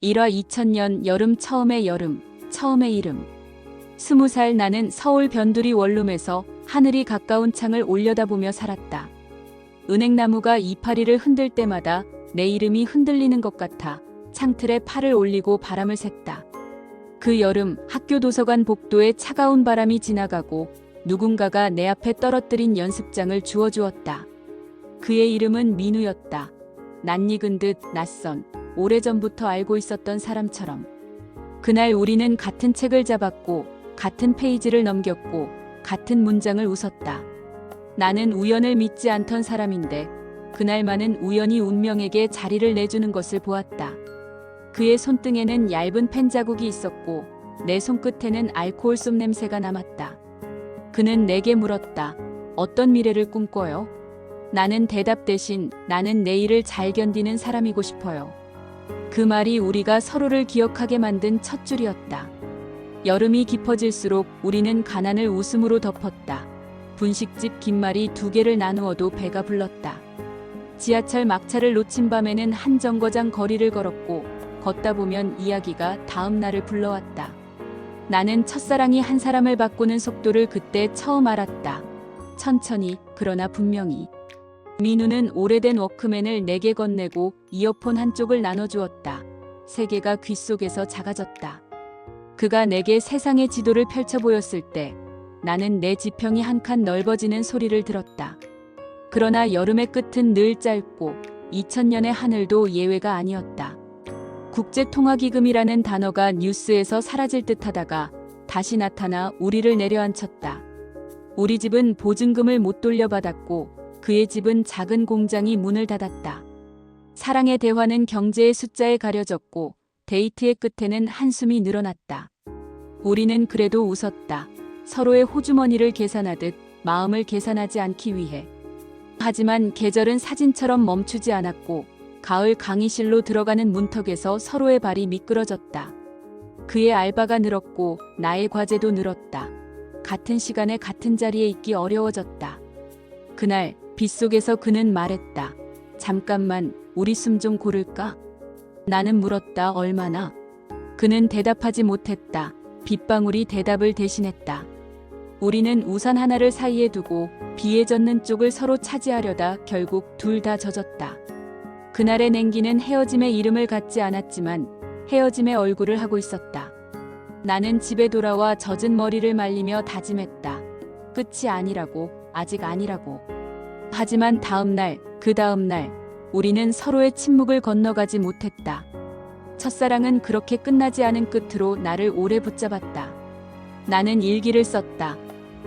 1화 2000년 여름 처음의 이름. 20살 나는 서울 변두리 원룸에서 하늘이 가까운 창을 올려다보며 살았다. 은행나무가 이파리를 흔들 때마다 내 이름이 흔들리는 것 같아 창틀에 팔을 올리고 바람을 샜다. 그 여름 학교 도서관 복도에 차가운 바람이 지나가고 누군가가 내 앞에 떨어뜨린 연습장을 주워주었다. 그의 이름은 민우였다. 낯익은 듯 낯선, 오래전부터 알고 있었던 사람처럼. 그날 우리는 같은 책을 잡았고 같은 페이지를 넘겼고 같은 문장을 웃었다. 나는 우연을 믿지 않던 사람인데 그날만은 우연히 운명에게 자리를 내주는 것을 보았다. 그의 손등에는 얇은 펜 자국이 있었고 내 손끝에는 알코올 솜 냄새가 남았다. 그는 내게 물었다. 어떤 미래를 꿈꿔요? 나는 대답 대신 나는 내일을 잘 견디는 사람이고 싶어요. 그 말이 우리가 서로를 기억하게 만든 첫 줄이었다. 여름이 깊어질수록 우리는 가난을 웃음으로 덮었다. 분식집 김말이 2개를 나누어도 배가 불렀다. 지하철 막차를 놓친 밤에는 한 정거장 거리를 걸었고 걷다 보면 이야기가 다음 날을 불러왔다. 나는 첫사랑이 한 사람을 바꾸는 속도를 그때 처음 알았다. 천천히, 그러나 분명히. 민우는 오래된 워크맨을 내게 건네고 이어폰 한쪽을 나눠주었다. 세계가 귓속에서 작아졌다. 그가 내게 세상의 지도를 펼쳐 보였을 때 나는 내 지평이 한 칸 넓어지는 소리를 들었다. 그러나 여름의 끝은 늘 짧고 2000년의 하늘도 예외가 아니었다. 국제통화기금이라는 단어가 뉴스에서 사라질 듯 하다가 다시 나타나 우리를 내려앉혔다. 우리 집은 보증금을 못 돌려받았고 그의 집은 작은 공장이 문을 닫았다. 사랑의 대화는 경제의 숫자에 가려졌고 데이트의 끝에는 한숨이 늘어났다. 우리는 그래도 웃었다. 서로의 호주머니를 계산하듯 마음을 계산하지 않기 위해. 하지만 계절은 사진처럼 멈추지 않았고 가을 강의실로 들어가는 문턱에서 서로의 발이 미끄러졌다. 그의 알바가 늘었고 나의 과제도 늘었다. 같은 시간에 같은 자리에 있기 어려워졌다. 그날 빗속에서 그는 말했다. 잠깐만, 우리 숨 좀 고를까? 나는 물었다. 얼마나? 그는 대답하지 못했다. 빗방울이 대답을 대신했다. 우리는 우산 하나를 사이에 두고 비에 젖는 쪽을 서로 차지하려다 결국 둘 다 젖었다. 그날의 냉기는 헤어짐의 이름을 갖지 않았지만 헤어짐의 얼굴을 하고 있었다. 나는 집에 돌아와 젖은 머리를 말리며 다짐했다. 끝이 아니라고, 아직 아니라고. 하지만 그 다음 날, 우리는 서로의 침묵을 건너가지 못했다. 첫사랑은 그렇게 끝나지 않은 끝으로 나를 오래 붙잡았다. 나는 일기를 썼다.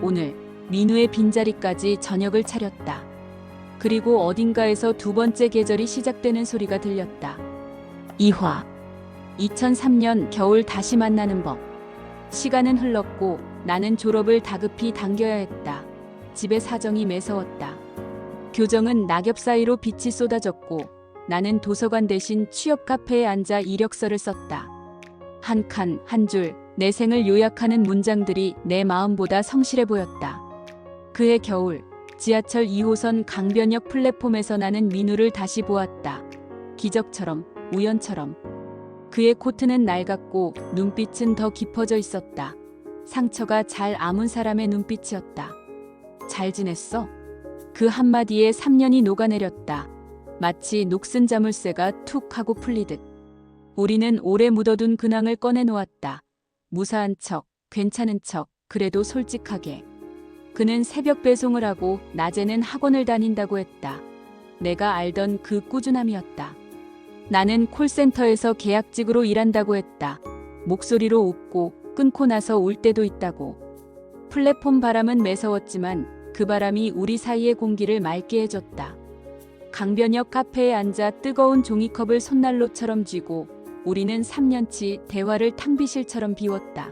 오늘, 민우의 빈자리까지 저녁을 차렸다. 그리고 어딘가에서 2번째 계절이 시작되는 소리가 들렸다. 2화 2003년 겨울 다시 만나는 법. 시간은 흘렀고 나는 졸업을 다급히 당겨야 했다. 집의 사정이 매서웠다. 교정은 낙엽 사이로 빛이 쏟아졌고 나는 도서관 대신 취업 카페에 앉아 이력서를 썼다. 한 칸, 한 줄, 내 생을 요약하는 문장들이 내 마음보다 성실해 보였다. 그해 겨울, 지하철 2호선 강변역 플랫폼에서 나는 민우를 다시 보았다. 기적처럼, 우연처럼. 그의 코트는 낡았고 눈빛은 더 깊어져 있었다. 상처가 잘 아문 사람의 눈빛이었다. 잘 지냈어? 그 한마디에 3년이 녹아내렸다. 마치 녹슨 자물쇠가 툭 하고 풀리듯. 우리는 오래 묻어둔 근황을 꺼내놓았다. 무사한 척, 괜찮은 척, 그래도 솔직하게. 그는 새벽 배송을 하고 낮에는 학원을 다닌다고 했다. 내가 알던 그 꾸준함이었다. 나는 콜센터에서 계약직으로 일한다고 했다. 목소리로 웃고 끊고 나서 울 때도 있다고. 플랫폼 바람은 매서웠지만 그 바람이 우리 사이의 공기를 맑게 해줬다. 강변역 카페에 앉아 뜨거운 종이컵을 손난로처럼 쥐고 우리는 3년치 대화를 탕비실처럼 비웠다.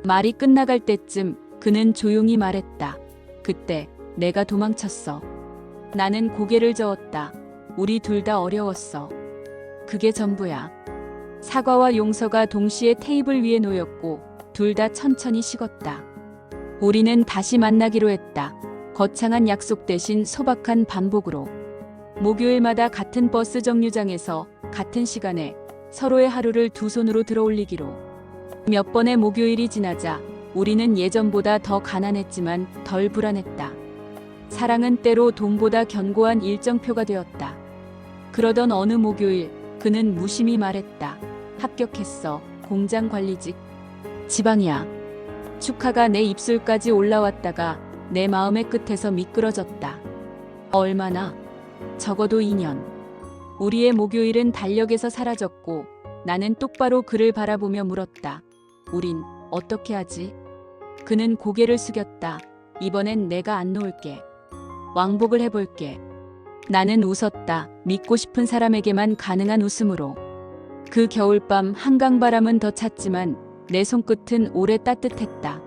말이 끝나갈 때쯤 그는 조용히 말했다. 그때 내가 도망쳤어. 나는 고개를 저었다. 우리 둘 다 어려웠어. 그게 전부야. 사과와 용서가 동시에 테이블 위에 놓였고 둘 다 천천히 식었다. 우리는 다시 만나기로 했다. 거창한 약속 대신 소박한 반복으로. 목요일마다 같은 버스 정류장에서 같은 시간에 서로의 하루를 두 손으로 들어올리기로. 몇 번의 목요일이 지나자 우리는 예전보다 더 가난했지만 덜 불안했다. 사랑은 때로 돈보다 견고한 일정표가 되었다. 그러던 어느 목요일 그는 무심히 말했다. 합격했어. 공장 관리직. 지방이야. 축하가 내 입술까지 올라왔다가 내 마음의 끝에서 미끄러졌다. 얼마나? 적어도 2년. 우리의 목요일은 달력에서 사라졌고 나는 똑바로 그를 바라보며 물었다. 우린 어떻게 하지? 그는 고개를 숙였다. 이번엔 내가 안 놓을게. 왕복을 해볼게. 나는 웃었다. 믿고 싶은 사람에게만 가능한 웃음으로. 그 겨울밤 한강바람은 더 찼지만 내 손끝은 오래 따뜻했다.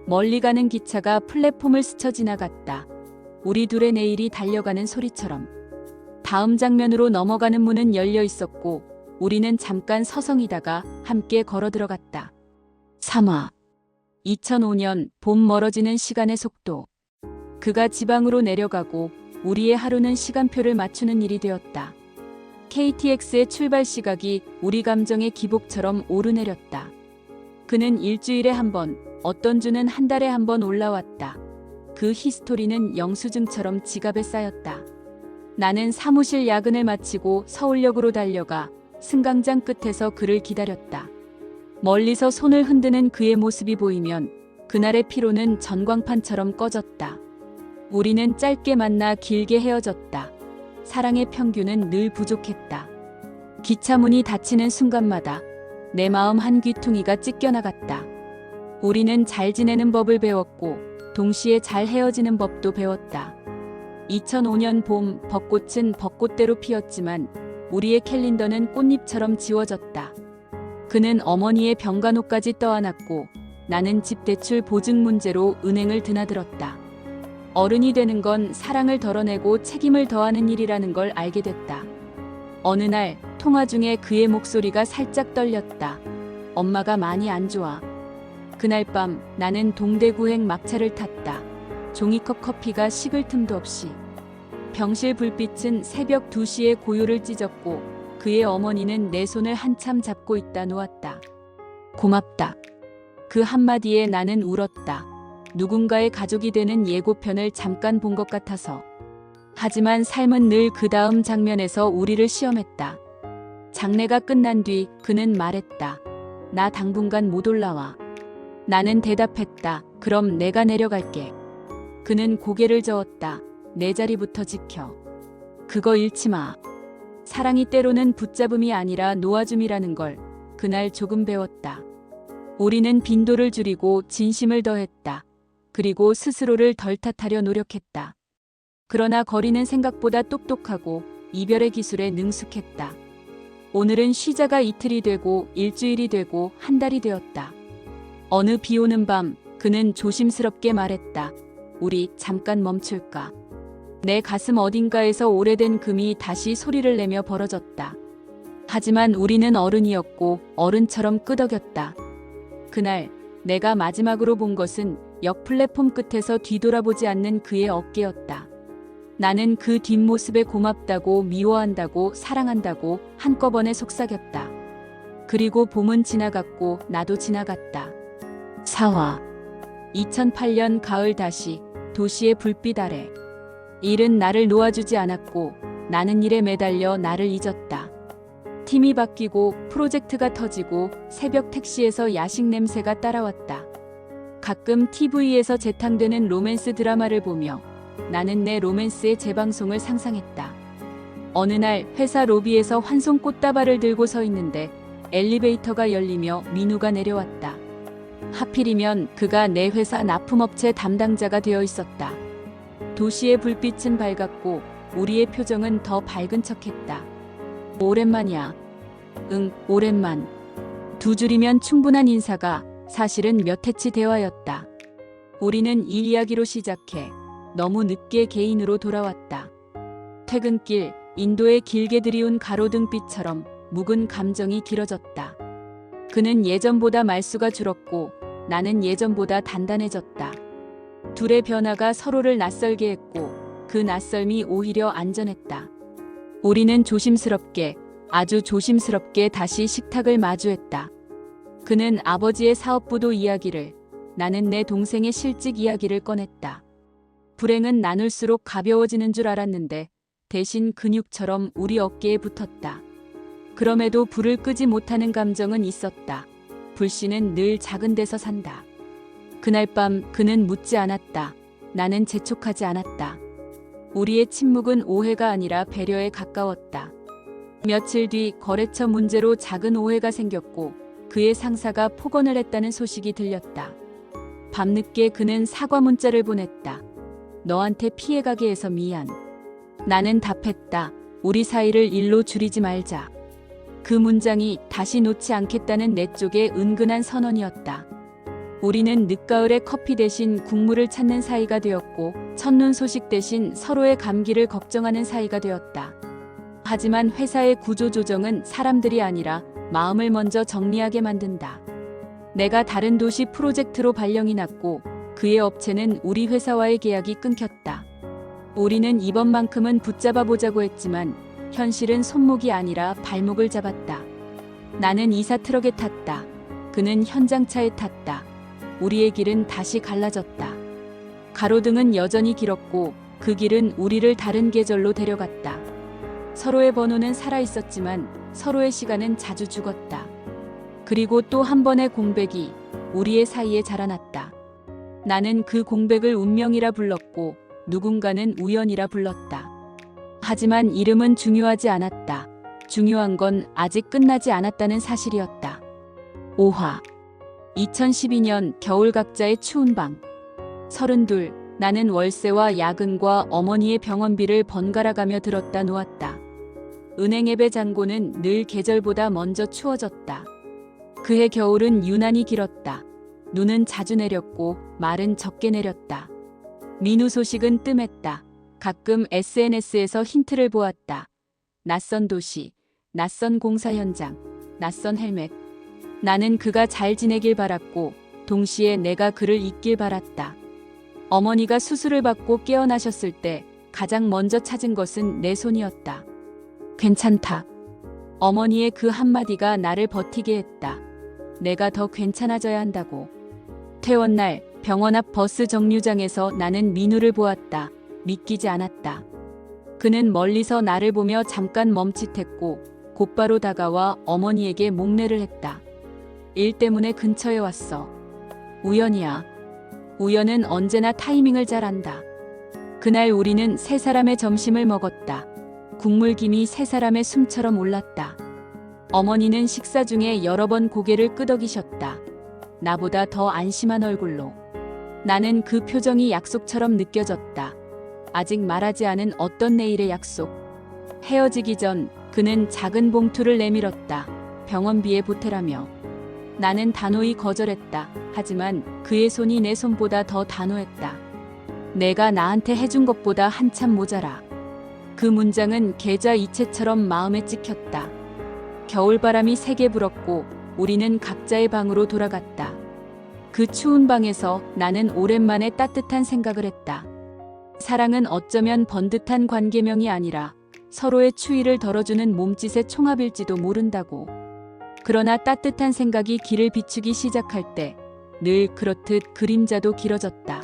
멀리 가는 기차가 플랫폼을 스쳐 지나갔다. 우리 둘의 내일이 달려가는 소리처럼. 다음 장면으로 넘어가는 문은 열려 있었고 우리는 잠깐 서성이다가 함께 걸어 들어갔다. 3화 2005년 봄 멀어지는 시간의 속도. 그가 지방으로 내려가고 우리의 하루는 시간표를 맞추는 일이 되었다. KTX의 출발 시각이 우리 감정의 기복처럼 오르내렸다. 그는 일주일에 한 번, 어떤 주는 한 달에 한 번 올라왔다. 그 히스토리는 영수증처럼 지갑에 쌓였다. 나는 사무실 야근을 마치고 서울역으로 달려가 승강장 끝에서 그를 기다렸다. 멀리서 손을 흔드는 그의 모습이 보이면 그날의 피로는 전광판처럼 꺼졌다. 우리는 짧게 만나 길게 헤어졌다. 사랑의 평균은 늘 부족했다. 기차 문이 닫히는 순간마다 내 마음 한 귀퉁이가 찢겨나갔다. 우리는 잘 지내는 법을 배웠고 동시에 잘 헤어지는 법도 배웠다. 2005년 봄 벚꽃은 벚꽃대로 피었지만 우리의 캘린더는 꽃잎처럼 지워졌다. 그는 어머니의 병간호까지 떠안았고 나는 집 대출 보증 문제로 은행을 드나들었다. 어른이 되는 건 사랑을 덜어내고 책임을 더하는 일이라는 걸 알게 됐다. 어느 날 통화 중에 그의 목소리가 살짝 떨렸다. 엄마가 많이 안 좋아. 그날 밤 나는 동대구행 막차를 탔다. 종이컵 커피가 식을 틈도 없이. 병실 불빛은 새벽 2시에 고요를 찢었고 그의 어머니는 내 손을 한참 잡고 있다 놓았다. 고맙다. 그 한마디에 나는 울었다. 누군가의 가족이 되는 예고편을 잠깐 본 것 같아서. 하지만 삶은 늘 그 다음 장면에서 우리를 시험했다. 장례가 끝난 뒤 그는 말했다. 나 당분간 못 올라와. 나는 대답했다. 그럼 내가 내려갈게. 그는 고개를 저었다. 내 자리부터 지켜. 그거 잃지 마. 사랑이 때로는 붙잡음이 아니라 놓아줌이라는 걸 그날 조금 배웠다. 우리는 빈도를 줄이고 진심을 더했다. 그리고 스스로를 덜 탓하려 노력했다. 그러나 거리는 생각보다 똑똑하고 이별의 기술에 능숙했다. 오늘은 쉬자가 이틀이 되고 일주일이 되고 한 달이 되었다. 어느 비 오는 밤 그는 조심스럽게 말했다. 우리 잠깐 멈출까? 내 가슴 어딘가에서 오래된 금이 다시 소리를 내며 벌어졌다. 하지만 우리는 어른이었고 어른처럼 끄덕였다. 그날 내가 마지막으로 본 것은 역 플랫폼 끝에서 뒤돌아보지 않는 그의 어깨였다. 나는 그 뒷모습에 고맙다고 미워한다고 사랑한다고 한꺼번에 속삭였다. 그리고 봄은 지나갔고 나도 지나갔다. 4화 2008년 가을 다시 도시의 불빛 아래. 일은 나를 놓아주지 않았고 나는 일에 매달려 나를 잊었다. 팀이 바뀌고 프로젝트가 터지고 새벽 택시에서 야식 냄새가 따라왔다. 가끔 TV에서 재탕되는 로맨스 드라마를 보며 나는 내 로맨스의 재방송을 상상했다. 어느 날 회사 로비에서 한 손 꽃다발을 들고 서 있는데 엘리베이터가 열리며 민우가 내려왔다. 하필이면 그가 내 회사 납품업체 담당자가 되어 있었다. 도시의 불빛은 밝았고 우리의 표정은 더 밝은 척했다. 오랜만이야. 응, 오랜만. 두 줄이면 충분한 인사가 사실은 몇 해치 대화였다. 우리는 일 이야기로 시작해 너무 늦게 개인으로 돌아왔다. 퇴근길 인도의 길게 들이운 가로등빛처럼 묵은 감정이 길어졌다. 그는 예전보다 말수가 줄었고 나는 예전보다 단단해졌다. 둘의 변화가 서로를 낯설게 했고 그 낯설미 오히려 안전했다. 우리는 조심스럽게 아주 조심스럽게 다시 식탁을 마주했다. 그는 아버지의 사업부도 이야기를, 나는 내 동생의 실직 이야기를 꺼냈다. 불행은 나눌수록 가벼워지는 줄 알았는데 대신 근육처럼 우리 어깨에 붙었다. 그럼에도 불을 끄지 못하는 감정은 있었다. 불씨는 늘 작은 데서 산다. 그날 밤 그는 묻지 않았다. 나는 재촉하지 않았다. 우리의 침묵은 오해가 아니라 배려에 가까웠다. 며칠 뒤 거래처 문제로 작은 오해가 생겼고 그의 상사가 폭언을 했다는 소식이 들렸다. 밤늦게 그는 사과 문자를 보냈다. 너한테 피해가게 해서 미안. 나는 답했다. 우리 사이를 일로 줄이지 말자. 그 문장이 다시 놓지 않겠다는 내 쪽의 은근한 선언이었다. 우리는 늦가을에 커피 대신 국물을 찾는 사이가 되었고 첫눈 소식 대신 서로의 감기를 걱정하는 사이가 되었다. 하지만 회사의 구조조정은 사람들이 아니라 마음을 먼저 정리하게 만든다. 내가 다른 도시 프로젝트로 발령이 났고 그의 업체는 우리 회사와의 계약이 끊겼다. 우리는 이번만큼은 붙잡아 보자고 했지만 현실은 손목이 아니라 발목을 잡았다. 나는 이사 트럭에 탔다. 그는 현장차에 탔다. 우리의 길은 다시 갈라졌다. 가로등은 여전히 길었고 그 길은 우리를 다른 계절로 데려갔다. 서로의 번호는 살아있었지만 서로의 시간은 자주 죽었다. 그리고 또 한 번의 공백이 우리의 사이에 자라났다. 나는 그 공백을 운명이라 불렀고 누군가는 우연이라 불렀다. 하지만 이름은 중요하지 않았다. 중요한 건 아직 끝나지 않았다는 사실이었다. 5화 2012년 겨울 각자의 추운 방. 32. 나는 월세와 야근과 어머니의 병원비를 번갈아 가며 들었다 놓았다. 은행 앱의 잔고는 늘 계절보다 먼저 추워졌다. 그해 겨울은 유난히 길었다. 눈은 자주 내렸고 말은 적게 내렸다. 민우 소식은 뜸했다. 가끔 SNS에서 힌트를 보았다. 낯선 도시, 낯선 공사 현장, 낯선 헬멧. 나는 그가 잘 지내길 바랐고 동시에 내가 그를 잊길 바랐다. 어머니가 수술을 받고 깨어나셨을 때 가장 먼저 찾은 것은 내 손이었다. 괜찮다. 어머니의 그 한마디가 나를 버티게 했다. 내가 더 괜찮아져야 한다고. 퇴원날 병원 앞 버스 정류장에서 나는 민우를 보았다. 믿기지 않았다. 그는 멀리서 나를 보며 잠깐 멈칫했고 곧바로 다가와 어머니에게 목례를 했다. 일 때문에 근처에 왔어. 우연이야. 우연은 언제나 타이밍을 잘 안다. 그날 우리는 세 사람의 점심을 먹었다. 국물김이 세 사람의 숨처럼 올랐다. 어머니는 식사 중에 여러 번 고개를 끄덕이셨다. 나보다 더 안심한 얼굴로. 나는 그 표정이 약속처럼 느껴졌다. 아직 말하지 않은 어떤 내일의 약속. 헤어지기 전 그는 작은 봉투를 내밀었다. 병원비에 보태라며. 나는 단호히 거절했다. 하지만 그의 손이 내 손보다 더 단호했다. 내가 나한테 해준 것보다 한참 모자라. 그 문장은 계좌 이체처럼 마음에 찍혔다. 겨울바람이 세게 불었고 우리는 각자의 방으로 돌아갔다. 그 추운 방에서 나는 오랜만에 따뜻한 생각을 했다. 사랑은 어쩌면 번듯한 관계명이 아니라 서로의 추위를 덜어주는 몸짓의 총합일지도 모른다고. 그러나 따뜻한 생각이 길을 비추기 시작할 때 늘 그렇듯 그림자도 길어졌다.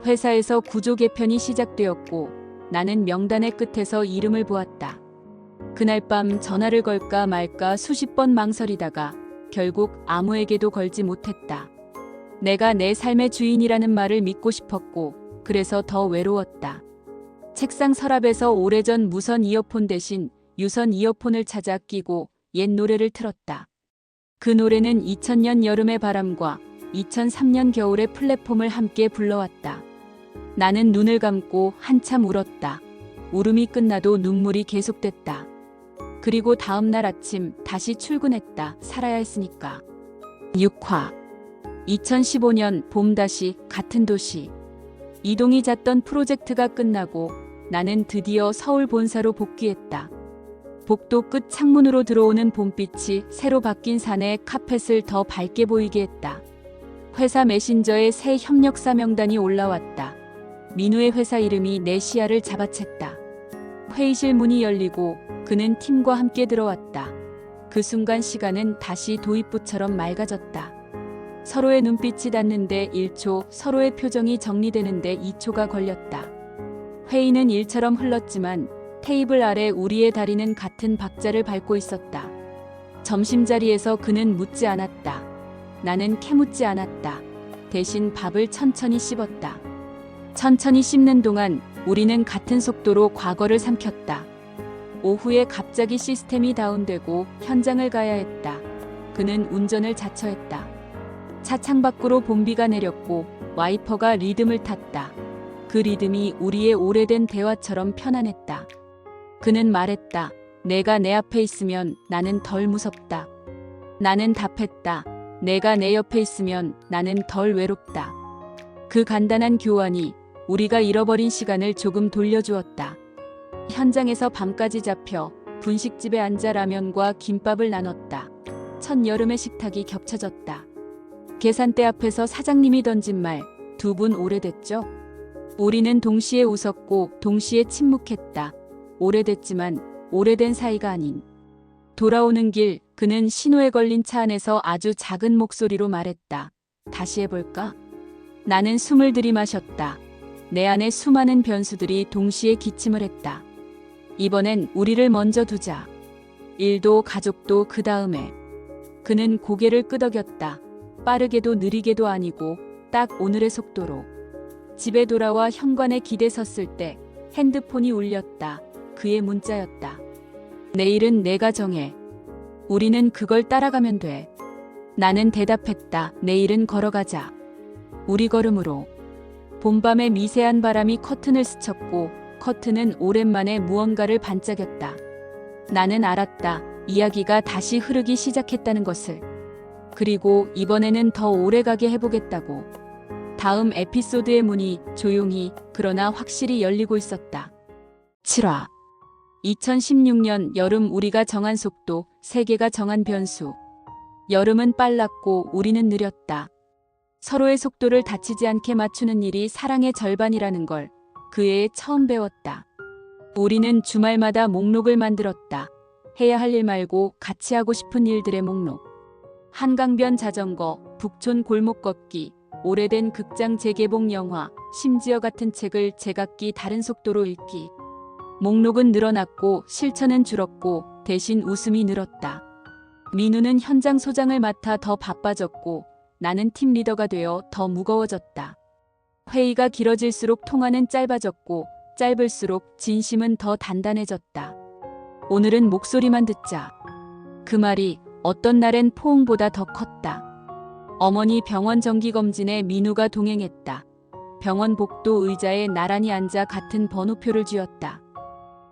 회사에서 구조 개편이 시작되었고 나는 명단의 끝에서 이름을 보았다. 그날 밤 전화를 걸까 말까 수십 번 망설이다가 결국 아무에게도 걸지 못했다. 내가 내 삶의 주인이라는 말을 믿고 싶었고 그래서 더 외로웠다. 책상 서랍에서 오래전 무선 이어폰 대신 유선 이어폰을 찾아 끼고 옛 노래를 틀었다. 그 노래는 2000년 여름의 바람과 2003년 겨울의 플랫폼을 함께 불러왔다. 나는 눈을 감고 한참 울었다. 울음이 끝나도 눈물이 계속됐다. 그리고 다음 날 아침 다시 출근했다. 살아야 했으니까. 6화 2015년 봄 다시 같은 도시. 이동이 잦던 프로젝트가 끝나고 나는 드디어 서울 본사로 복귀했다. 복도 끝 창문으로 들어오는 봄빛이 새로 바뀐 산의 카펫을 더 밝게 보이게 했다. 회사 메신저에 새 협력사 명단이 올라왔다. 민우의 회사 이름이 내 시야를 잡아챘다. 회의실 문이 열리고 그는 팀과 함께 들어왔다. 그 순간 시간은 다시 도입부처럼 맑아졌다. 서로의 눈빛이 닿는데 1초, 서로의 표정이 정리되는데 2초가 걸렸다. 회의는 일처럼 흘렀지만 테이블 아래 우리의 다리는 같은 박자를 밟고 있었다. 점심자리에서 그는 묻지 않았다. 나는 캐묻지 않았다. 대신 밥을 천천히 씹었다. 천천히 씹는 동안 우리는 같은 속도로 과거를 삼켰다. 오후에 갑자기 시스템이 다운되고 현장을 가야 했다. 그는 운전을 자처했다. 차 창밖으로 봄비가 내렸고 와이퍼가 리듬을 탔다. 그 리듬이 우리의 오래된 대화처럼 편안했다. 그는 말했다. 내가 내 앞에 있으면 나는 덜 무섭다. 나는 답했다. 내가 내 옆에 있으면 나는 덜 외롭다. 그 간단한 교환이 우리가 잃어버린 시간을 조금 돌려주었다. 현장에서 밤까지 잡혀 분식집에 앉아 라면과 김밥을 나눴다. 첫 여름의 식탁이 겹쳐졌다. 계산대 앞에서 사장님이 던진 말, 두 분 오래됐죠? 우리는 동시에 웃었고 동시에 침묵했다. 오래됐지만 오래된 사이가 아닌. 돌아오는 길, 그는 신호에 걸린 차 안에서 아주 작은 목소리로 말했다. 다시 해볼까? 나는 숨을 들이마셨다. 내 안에 수많은 변수들이 동시에 기침을 했다. 이번엔 우리를 먼저 두자. 일도 가족도 그 다음에. 그는 고개를 끄덕였다. 빠르게도 느리게도 아니고 딱 오늘의 속도로. 집에 돌아와 현관에 기대 섰을 때 핸드폰이 울렸다. 그의 문자였다. 내일은 내가 정해. 우리는 그걸 따라가면 돼. 나는 대답했다. 내일은 걸어가자. 우리 걸음으로. 봄밤의 미세한 바람이 커튼을 스쳤고 커튼은 오랜만에 무언가를 반짝였다. 나는 알았다. 이야기가 다시 흐르기 시작했다는 것을. 그리고 이번에는 더 오래가게 해보겠다고. 다음 에피소드의 문이 조용히 그러나 확실히 열리고 있었다. 7화 2016년 여름 우리가 정한 속도, 세계가 정한 변수. 여름은 빨랐고 우리는 느렸다. 서로의 속도를 다치지 않게 맞추는 일이 사랑의 절반이라는 걸 그 해에 처음 배웠다. 우리는 주말마다 목록을 만들었다. 해야 할 일 말고 같이 하고 싶은 일들의 목록. 한강변 자전거, 북촌 골목 걷기, 오래된 극장 재개봉 영화, 심지어 같은 책을 제각기 다른 속도로 읽기. 목록은 늘어났고 실천은 줄었고 대신 웃음이 늘었다. 민우는 현장 소장을 맡아 더 바빠졌고 나는 팀 리더가 되어 더 무거워졌다. 회의가 길어질수록 통화는 짧아졌고 짧을수록 진심은 더 단단해졌다. 오늘은 목소리만 듣자. 그 말이 어떤 날엔 포옹보다 더 컸다. 어머니 병원 정기검진에 민우가 동행했다. 병원 복도 의자에 나란히 앉아 같은 번호표를 쥐었다.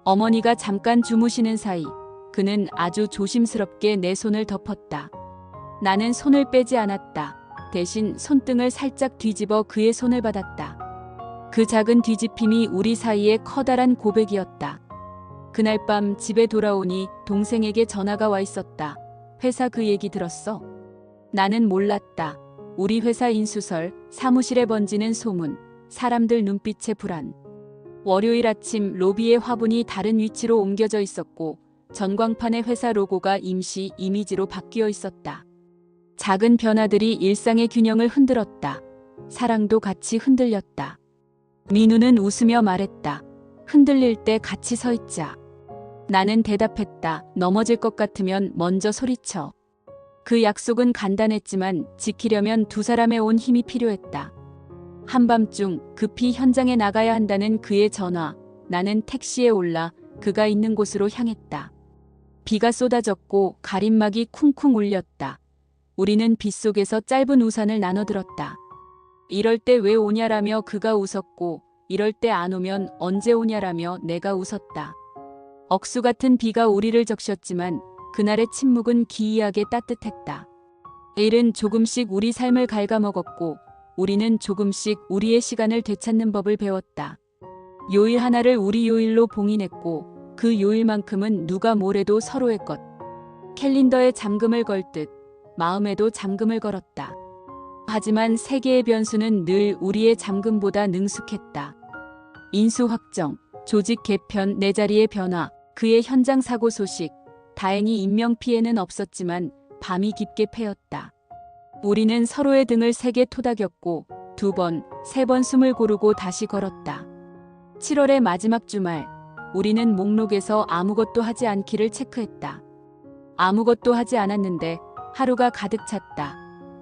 어머니가 잠깐 주무시는 사이 그는 아주 조심스럽게 내 손을 덮었다. 나는 손을 빼지 않았다. 대신 손등을 살짝 뒤집어 그의 손을 받았다. 그 작은 뒤집힘이 우리 사이의 커다란 고백이었다. 그날 밤 집에 돌아오니 동생에게 전화가 와 있었다. 회사 그 얘기 들었어? 나는 몰랐다. 우리 회사 인수설, 사무실에 번지는 소문, 사람들 눈빛의 불안. 월요일 아침 로비의 화분이 다른 위치로 옮겨져 있었고 전광판의 회사 로고가 임시 이미지로 바뀌어 있었다. 작은 변화들이 일상의 균형을 흔들었다. 사랑도 같이 흔들렸다. 민우는 웃으며 말했다. 흔들릴 때 같이 서 있자. 나는 대답했다. 넘어질 것 같으면 먼저 소리쳐. 그 약속은 간단했지만 지키려면 두 사람의 온 힘이 필요했다. 한밤중 급히 현장에 나가야 한다는 그의 전화. 나는 택시에 올라 그가 있는 곳으로 향했다. 비가 쏟아졌고 가림막이 쿵쿵 울렸다. 우리는 빗속에서 짧은 우산을 나눠 들었다. 이럴 때 왜 오냐라며 그가 웃었고 이럴 때 안 오면 언제 오냐라며 내가 웃었다. 억수 같은 비가 우리를 적셨지만 그날의 침묵은 기이하게 따뜻했다. 내일은 조금씩 우리 삶을 갉아먹었고 우리는 조금씩 우리의 시간을 되찾는 법을 배웠다. 요일 하나를 우리 요일로 봉인했고 그 요일만큼은 누가 뭐래도 서로의 것. 캘린더에 잠금을 걸듯 마음에도 잠금을 걸었다. 하지만 세계의 변수는 늘 우리의 잠금보다 능숙했다. 인수 확정, 조직 개편, 내 자리의 변화, 그의 현장 사고 소식, 다행히 인명피해는 없었지만 밤이 깊게 패였다. 우리는 서로의 등을 세게 토닥였고 2번, 3번 숨을 고르고 다시 걸었다. 7월의 마지막 주말, 우리는 목록에서 아무것도 하지 않기를 체크했다. 아무것도 하지 않았는데 하루가 가득 찼다.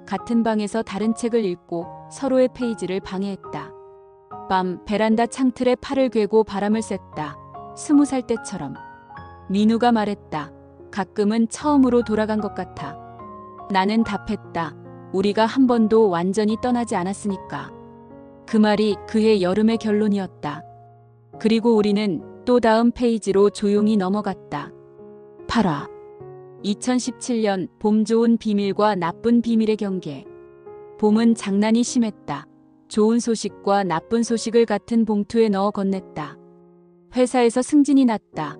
같은 방에서 다른 책을 읽고 서로의 페이지를 방해했다. 밤 베란다 창틀에 팔을 괴고 바람을 쐈다. 20살 때처럼. 민우가 말했다. 가끔은 처음으로 돌아간 것 같아. 나는 답했다. 우리가 한 번도 완전히 떠나지 않았으니까. 그 말이 그해 여름의 결론이었다. 그리고 우리는 또 다음 페이지로 조용히 넘어갔다. 8화 2017년 봄. 좋은 비밀과 나쁜 비밀의 경계. 봄은 장난이 심했다. 좋은 소식과 나쁜 소식을 같은 봉투에 넣어 건넸다. 회사에서 승진이 났다.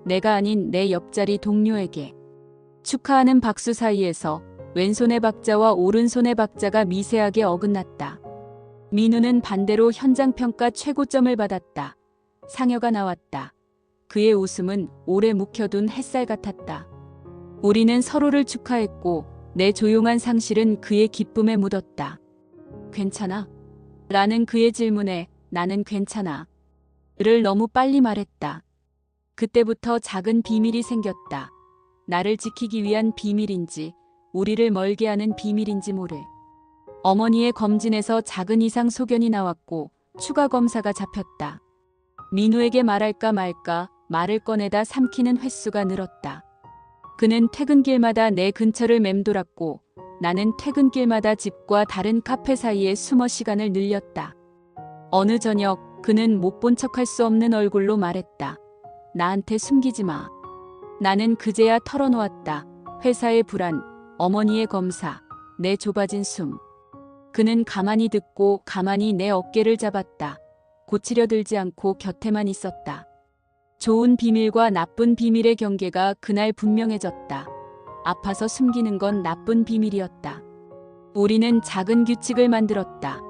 내가 아닌 내 옆자리 동료에게. 축하하는 박수 사이에서 왼손의 박자와 오른손의 박자가 미세하게 어긋났다. 민우는 반대로 현장평가 최고점을 받았다. 상여가 나왔다. 그의 웃음은 오래 묵혀둔 햇살 같았다. 우리는 서로를 축하했고 내 조용한 상실은 그의 기쁨에 묻었다. 괜찮아? 라는 그의 질문에 나는 괜찮아. 를 너무 빨리 말했다. 그때부터 작은 비밀이 생겼다. 나를 지키기 위한 비밀인지 우리를 멀게 하는 비밀인지 모를. 어머니의 검진에서 작은 이상 소견이 나왔고 추가 검사가 잡혔다. 민우에게 말할까 말까 말을 꺼내다 삼키는 횟수가 늘었다. 그는 퇴근길마다 내 근처를 맴돌았고 나는 퇴근길마다 집과 다른 카페 사이에 숨어 시간을 늘렸다. 어느 저녁 그는 못 본 척할 수 없는 얼굴로 말했다. 나한테 숨기지 마. 나는 그제야 털어놓았다. 회사의 불안, 어머니의 검사, 내 좁아진 숨. 그는 가만히 듣고 가만히 내 어깨를 잡았다. 고치려 들지 않고 곁에만 있었다. 좋은 비밀과 나쁜 비밀의 경계가 그날 분명해졌다. 아파서 숨기는 건 나쁜 비밀이었다. 우리는 작은 규칙을 만들었다.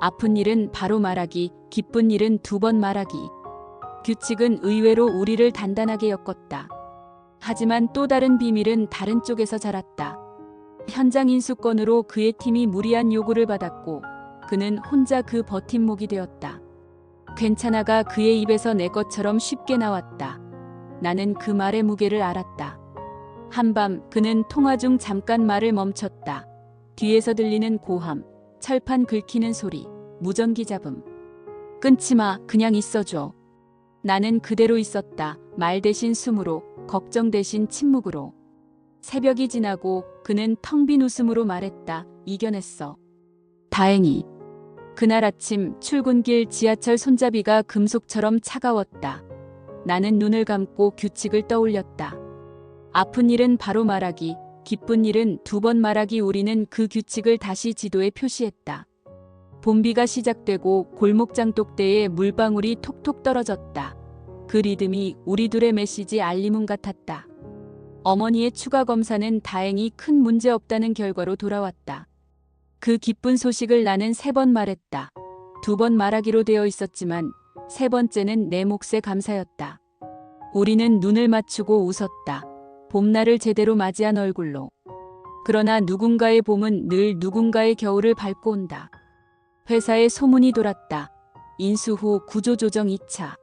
아픈 일은 바로 말하기, 기쁜 일은 2번 말하기. 규칙은 의외로 우리를 단단하게 엮었다. 하지만 또 다른 비밀은 다른 쪽에서 자랐다. 현장 인수권으로 그의 팀이 무리한 요구를 받았고 그는 혼자 그 버팀목이 되었다. 괜찮아가 그의 입에서 내 것처럼 쉽게 나왔다. 나는 그 말의 무게를 알았다. 한밤 그는 통화 중 잠깐 말을 멈췄다. 뒤에서 들리는 고함, 철판 긁히는 소리, 무전기 잡음. 끊지 마, 그냥 있어줘. 나는 그대로 있었다. 말 대신 숨으로, 걱정 대신 침묵으로. 새벽이 지나고 그는 텅 빈 웃음으로 말했다. 이겨냈어. 다행히. 그날 아침 출근길 지하철 손잡이가 금속처럼 차가웠다. 나는 눈을 감고 규칙을 떠올렸다. 아픈 일은 바로 말하기, 기쁜 일은 2번 말하기. 우리는 그 규칙을 다시 지도에 표시했다. 봄비가 시작되고 골목 장독대에 물방울이 톡톡 떨어졌다. 그 리듬이 우리 둘의 메시지 알림음 같았다. 어머니의 추가 검사는 다행히 큰 문제 없다는 결과로 돌아왔다. 그 기쁜 소식을 나는 3번 말했다. 2번 말하기로 되어 있었지만 3번째는 내 몫의 감사였다. 우리는 눈을 맞추고 웃었다. 봄날을 제대로 맞이한 얼굴로. 그러나 누군가의 봄은 늘 누군가의 겨울을 밟고 온다. 회사에 소문이 돌았다. 인수 후 구조조정 2차.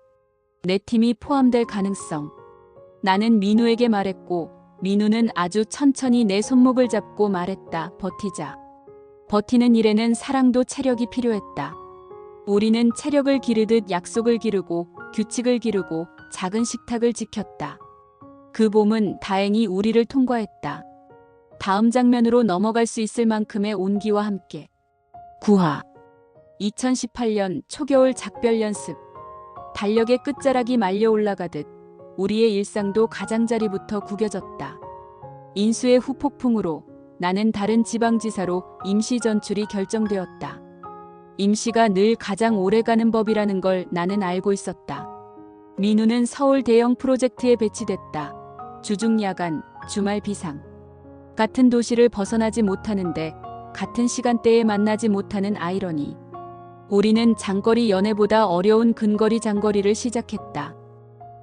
내 팀이 포함될 가능성. 나는 민우에게 말했고 민우는 아주 천천히 내 손목을 잡고 말했다. 버티자. 버티는 일에는 사랑도 체력이 필요했다. 우리는 체력을 기르듯 약속을 기르고 규칙을 기르고 작은 식탁을 지켰다. 그 봄은 다행히 우리를 통과했다. 다음 장면으로 넘어갈 수 있을 만큼의 온기와 함께. 9화 2018년 초겨울 작별 연습. 달력의 끝자락이 말려 올라가듯 우리의 일상도 가장자리부터 구겨졌다. 인수의 후폭풍으로 나는 다른 지방지사로 임시 전출이 결정되었다. 임시가 늘 가장 오래가는 법이라는 걸 나는 알고 있었다. 민우는 서울 대형 프로젝트에 배치됐다. 주중 야간, 주말 비상. 같은 도시를 벗어나지 못하는데 같은 시간대에 만나지 못하는 아이러니. 우리는 장거리 연애보다 어려운 근거리 장거리를 시작했다.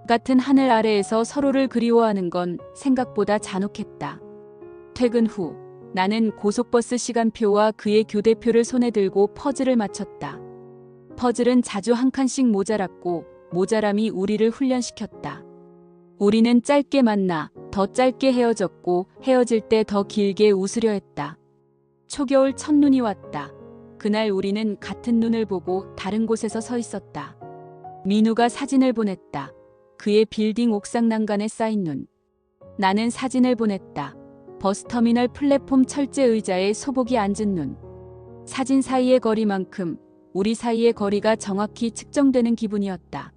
같은 하늘 아래에서 서로를 그리워하는 건 생각보다 잔혹했다. 퇴근 후 나는 고속버스 시간표와 그의 교대표를 손에 들고 퍼즐을 맞췄다. 퍼즐은 자주 한 칸씩 모자랐고 모자람이 우리를 훈련시켰다. 우리는 짧게 만나 더 짧게 헤어졌고 헤어질 때 더 길게 웃으려 했다. 초겨울 첫눈이 왔다. 그날 우리는 같은 눈을 보고 다른 곳에서 서 있었다. 민우가 사진을 보냈다. 그의 빌딩 옥상 난간에 쌓인 눈. 나는 사진을 보냈다. 버스터미널 플랫폼 철제 의자에 소복이 앉은 눈. 사진 사이의 거리만큼 우리 사이의 거리가 정확히 측정되는 기분이었다.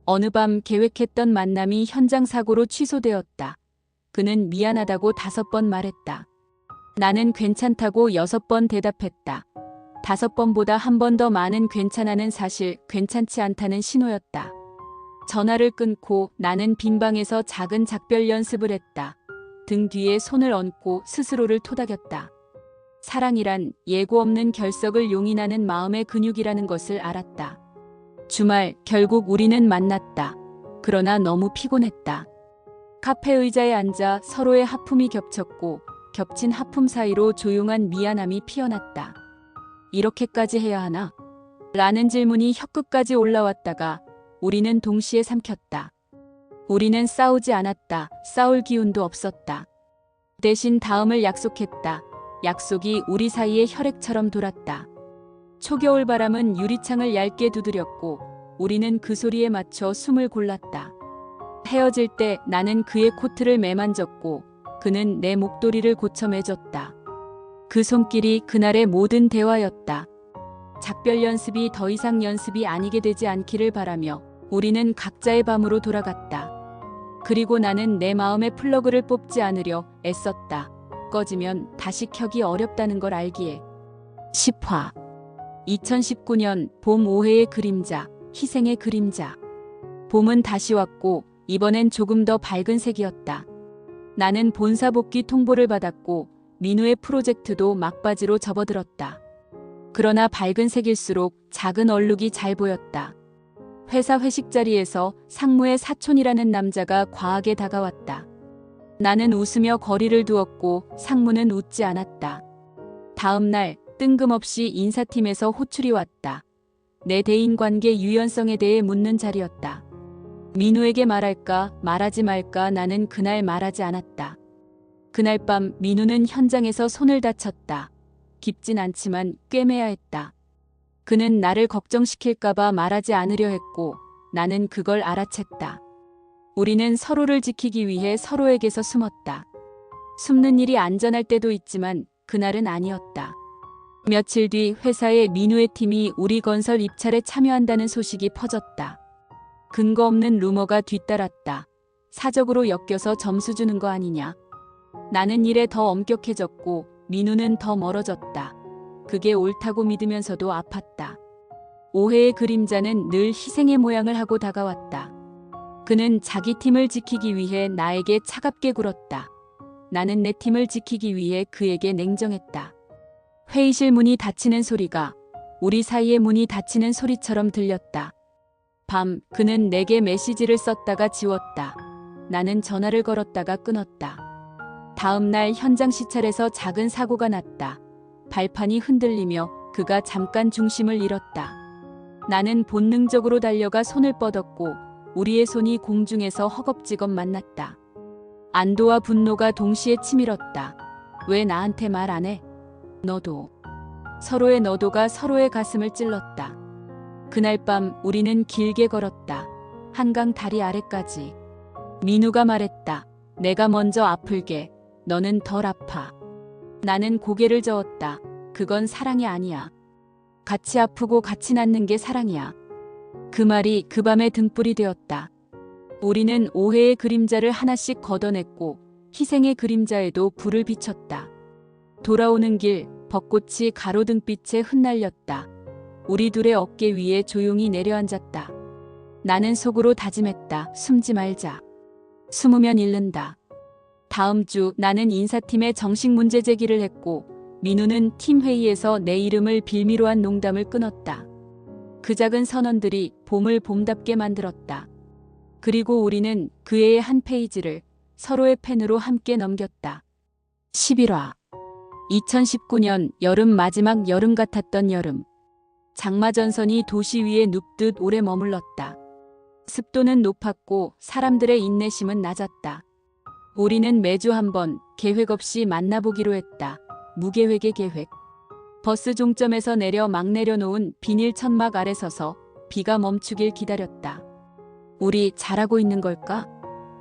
어느 밤 계획했던 만남이 현장 사고로 취소되었다. 그는 미안하다고 5번 말했다. 나는 괜찮다고 6번 대답했다. 5번보다 한 번 더 많은 괜찮아는 사실 괜찮지 않다는 신호였다. 전화를 끊고 나는 빈 방에서 작은 작별 연습을 했다. 등 뒤에 손을 얹고 스스로를 토닥였다. 사랑이란 예고 없는 결석을 용인하는 마음의 근육이라는 것을 알았다. 주말 결국 우리는 만났다. 그러나 너무 피곤했다. 카페 의자에 앉아 서로의 하품이 겹쳤고 겹친 하품 사이로 조용한 미안함이 피어났다. 이렇게까지 해야 하나? 라는 질문이 혀끝까지 올라왔다가 우리는 동시에 삼켰다. 우리는 싸우지 않았다. 싸울 기운도 없었다. 대신 다음을 약속했다. 약속이 우리 사이에 혈액처럼 돌았다. 초겨울 바람은 유리창을 얇게 두드렸고 우리는 그 소리에 맞춰 숨을 골랐다. 헤어질 때 나는 그의 코트를 매만졌고 그는 내 목도리를 고쳐 매줬다. 그 손길이 그날의 모든 대화였다. 작별 연습이 더 이상 연습이 아니게 되지 않기를 바라며 우리는 각자의 밤으로 돌아갔다. 그리고 나는 내 마음의 플러그를 뽑지 않으려 애썼다. 꺼지면 다시 켜기 어렵다는 걸 알기에. 10화 2019년 봄 오해의 그림자, 희생의 그림자. 봄은 다시 왔고 이번엔 조금 더 밝은 색이었다. 나는 본사 복귀 통보를 받았고 민우의 프로젝트도 막바지로 접어들었다. 그러나 밝은 색일수록 작은 얼룩이 잘 보였다. 회사 회식 자리에서 상무의 사촌이라는 남자가 과하게 다가왔다. 나는 웃으며 거리를 두었고 상무는 웃지 않았다. 다음 날 뜬금없이 인사팀에서 호출이 왔다. 내 대인관계 유연성에 대해 묻는 자리였다. 민우에게 말할까 말하지 말까 나는 그날 말하지 않았다. 그날 밤 민우는 현장에서 손을 다쳤다. 깊진 않지만 꿰매야 했다. 그는 나를 걱정시킬까봐 말하지 않으려 했고 나는 그걸 알아챘다. 우리는 서로를 지키기 위해 서로에게서 숨었다. 숨는 일이 안전할 때도 있지만 그날은 아니었다. 며칠 뒤 회사의 민우의 팀이 우리 건설 입찰에 참여한다는 소식이 퍼졌다. 근거 없는 루머가 뒤따랐다. 사적으로 엮여서 점수 주는 거 아니냐. 나는 일에 더 엄격해졌고 민우는 더 멀어졌다. 그게 옳다고 믿으면서도 아팠다. 오해의 그림자는 늘 희생의 모양을 하고 다가왔다. 그는 자기 팀을 지키기 위해 나에게 차갑게 굴었다. 나는 내 팀을 지키기 위해 그에게 냉정했다. 회의실 문이 닫히는 소리가 우리 사이의 문이 닫히는 소리처럼 들렸다. 밤 그는 내게 메시지를 썼다가 지웠다. 나는 전화를 걸었다가 끊었다. 다음 날 현장 시찰에서 작은 사고가 났다. 발판이 흔들리며 그가 잠깐 중심을 잃었다. 나는 본능적으로 달려가 손을 뻗었고 우리의 손이 공중에서 허겁지겁 만났다. 안도와 분노가 동시에 치밀었다. 왜 나한테 말 안 해? 너도. 서로의 너도가 서로의 가슴을 찔렀다. 그날 밤 우리는 길게 걸었다. 한강 다리 아래까지. 민우가 말했다. 내가 먼저 아플게. 너는 덜 아파. 나는 고개를 저었다. 그건 사랑이 아니야. 같이 아프고 같이 낫는 게 사랑이야. 그 말이 그 밤의 등불이 되었다. 우리는 오해의 그림자를 하나씩 걷어냈고 희생의 그림자에도 불을 비췄다. 돌아오는 길 벚꽃이 가로등빛에 흩날렸다. 우리 둘의 어깨 위에 조용히 내려앉았다. 나는 속으로 다짐했다. 숨지 말자. 숨으면 잃는다. 다음 주 나는 인사팀에 정식 문제 제기를 했고 민우는 팀 회의에서 내 이름을 빌미로 한 농담을 끊었다. 그 작은 선언들이 봄을 봄답게 만들었다. 그리고 우리는 그 해의 한 페이지를 서로의 펜으로 함께 넘겼다. 11화 2019년 여름 마지막 여름 같았던 여름. 장마전선이 도시 위에 눕듯 오래 머물렀다. 습도는 높았고 사람들의 인내심은 낮았다. 우리는 매주 한 번 계획 없이 만나보기로 했다. 무계획의 계획. 버스 종점에서 내려 막 내려놓은 비닐 천막 아래 서서 비가 멈추길 기다렸다. 우리 잘하고 있는 걸까?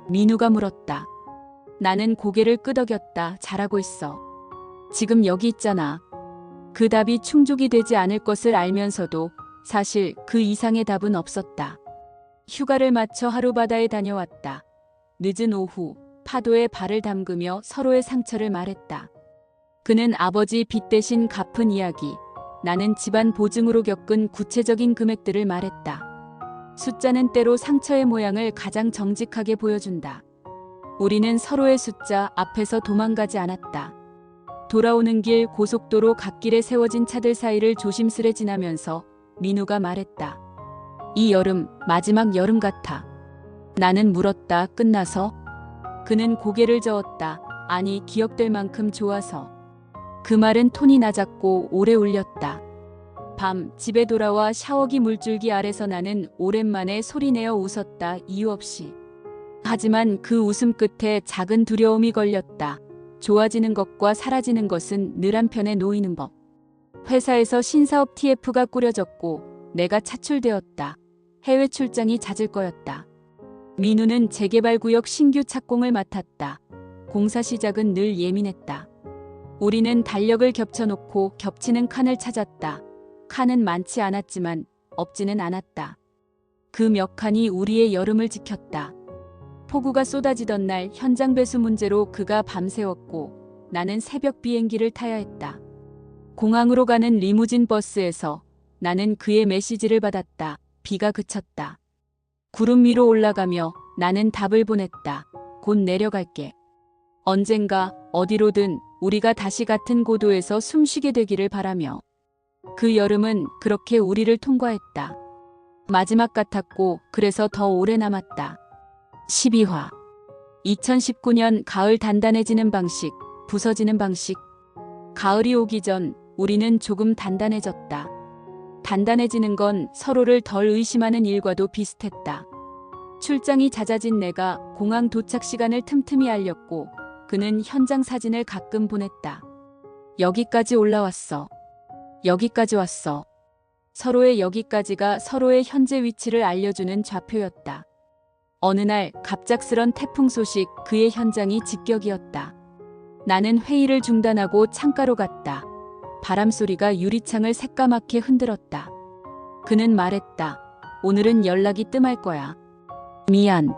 민우가 물었다. 나는 고개를 끄덕였다. 잘하고 있어. 지금 여기 있잖아. 그 답이 충족이 되지 않을 것을 알면서도 사실 그 이상의 답은 없었다. 휴가를 마쳐 하루바다에 다녀왔다. 늦은 오후 파도에 발을 담그며 서로의 상처를 말했다. 그는 아버지 빚 대신 갚은 이야기, 나는 집안 보증으로 겪은 구체적인 금액들을 말했다. 숫자는 때로 상처의 모양을 가장 정직하게 보여준다. 우리는 서로의 숫자 앞에서 도망가지 않았다. 돌아오는 길 고속도로 갓길에 세워진 차들 사이를 조심스레 지나면서 민우가 말했다. 이 여름 마지막 여름 같아. 나는 물었다. 끝나서? 그는 고개를 저었다. 아니, 기억될 만큼 좋아서. 그 말은 톤이 낮았고 오래 울렸다. 밤 집에 돌아와 샤워기 물줄기 아래서 나는 오랜만에 소리내어 웃었다. 이유 없이. 하지만 그 웃음 끝에 작은 두려움이 걸렸다. 좋아지는 것과 사라지는 것은 늘 한편에 놓이는 법. 회사에서 신사업 TF가 꾸려졌고 내가 차출되었다. 해외 출장이 잦을 거였다. 민우는 재개발구역 신규 착공을 맡았다. 공사 시작은 늘 예민했다. 우리는 달력을 겹쳐놓고 겹치는 칸을 찾았다. 칸은 많지 않았지만 없지는 않았다. 그 몇 칸이 우리의 여름을 지켰다. 폭우가 쏟아지던 날 현장 배수 문제로 그가 밤새웠고 나는 새벽 비행기를 타야 했다. 공항으로 가는 리무진 버스에서 나는 그의 메시지를 받았다. 비가 그쳤다. 구름 위로 올라가며 나는 답을 보냈다. 곧 내려갈게. 언젠가 어디로든 우리가 다시 같은 고도에서 숨쉬게 되기를 바라며. 그 여름은 그렇게 우리를 통과했다. 마지막 같았고 그래서 더 오래 남았다. 12화 2019년 가을 단단해지는 방식, 부서지는 방식. 가을이 오기 전 우리는 조금 단단해졌다. 단단해지는 건 서로를 덜 의심하는 일과도 비슷했다. 출장이 잦아진 내가 공항 도착 시간을 틈틈이 알렸고 그는 현장 사진을 가끔 보냈다. 여기까지 올라왔어. 여기까지 왔어. 서로의 여기까지가 서로의 현재 위치를 알려주는 좌표였다. 어느 날 갑작스런 태풍 소식, 그의 현장이 직격이었다. 나는 회의를 중단하고 창가로 갔다. 바람 소리가 유리창을 새까맣게 흔들었다. 그는 말했다. 오늘은 연락이 뜸할 거야. 미안.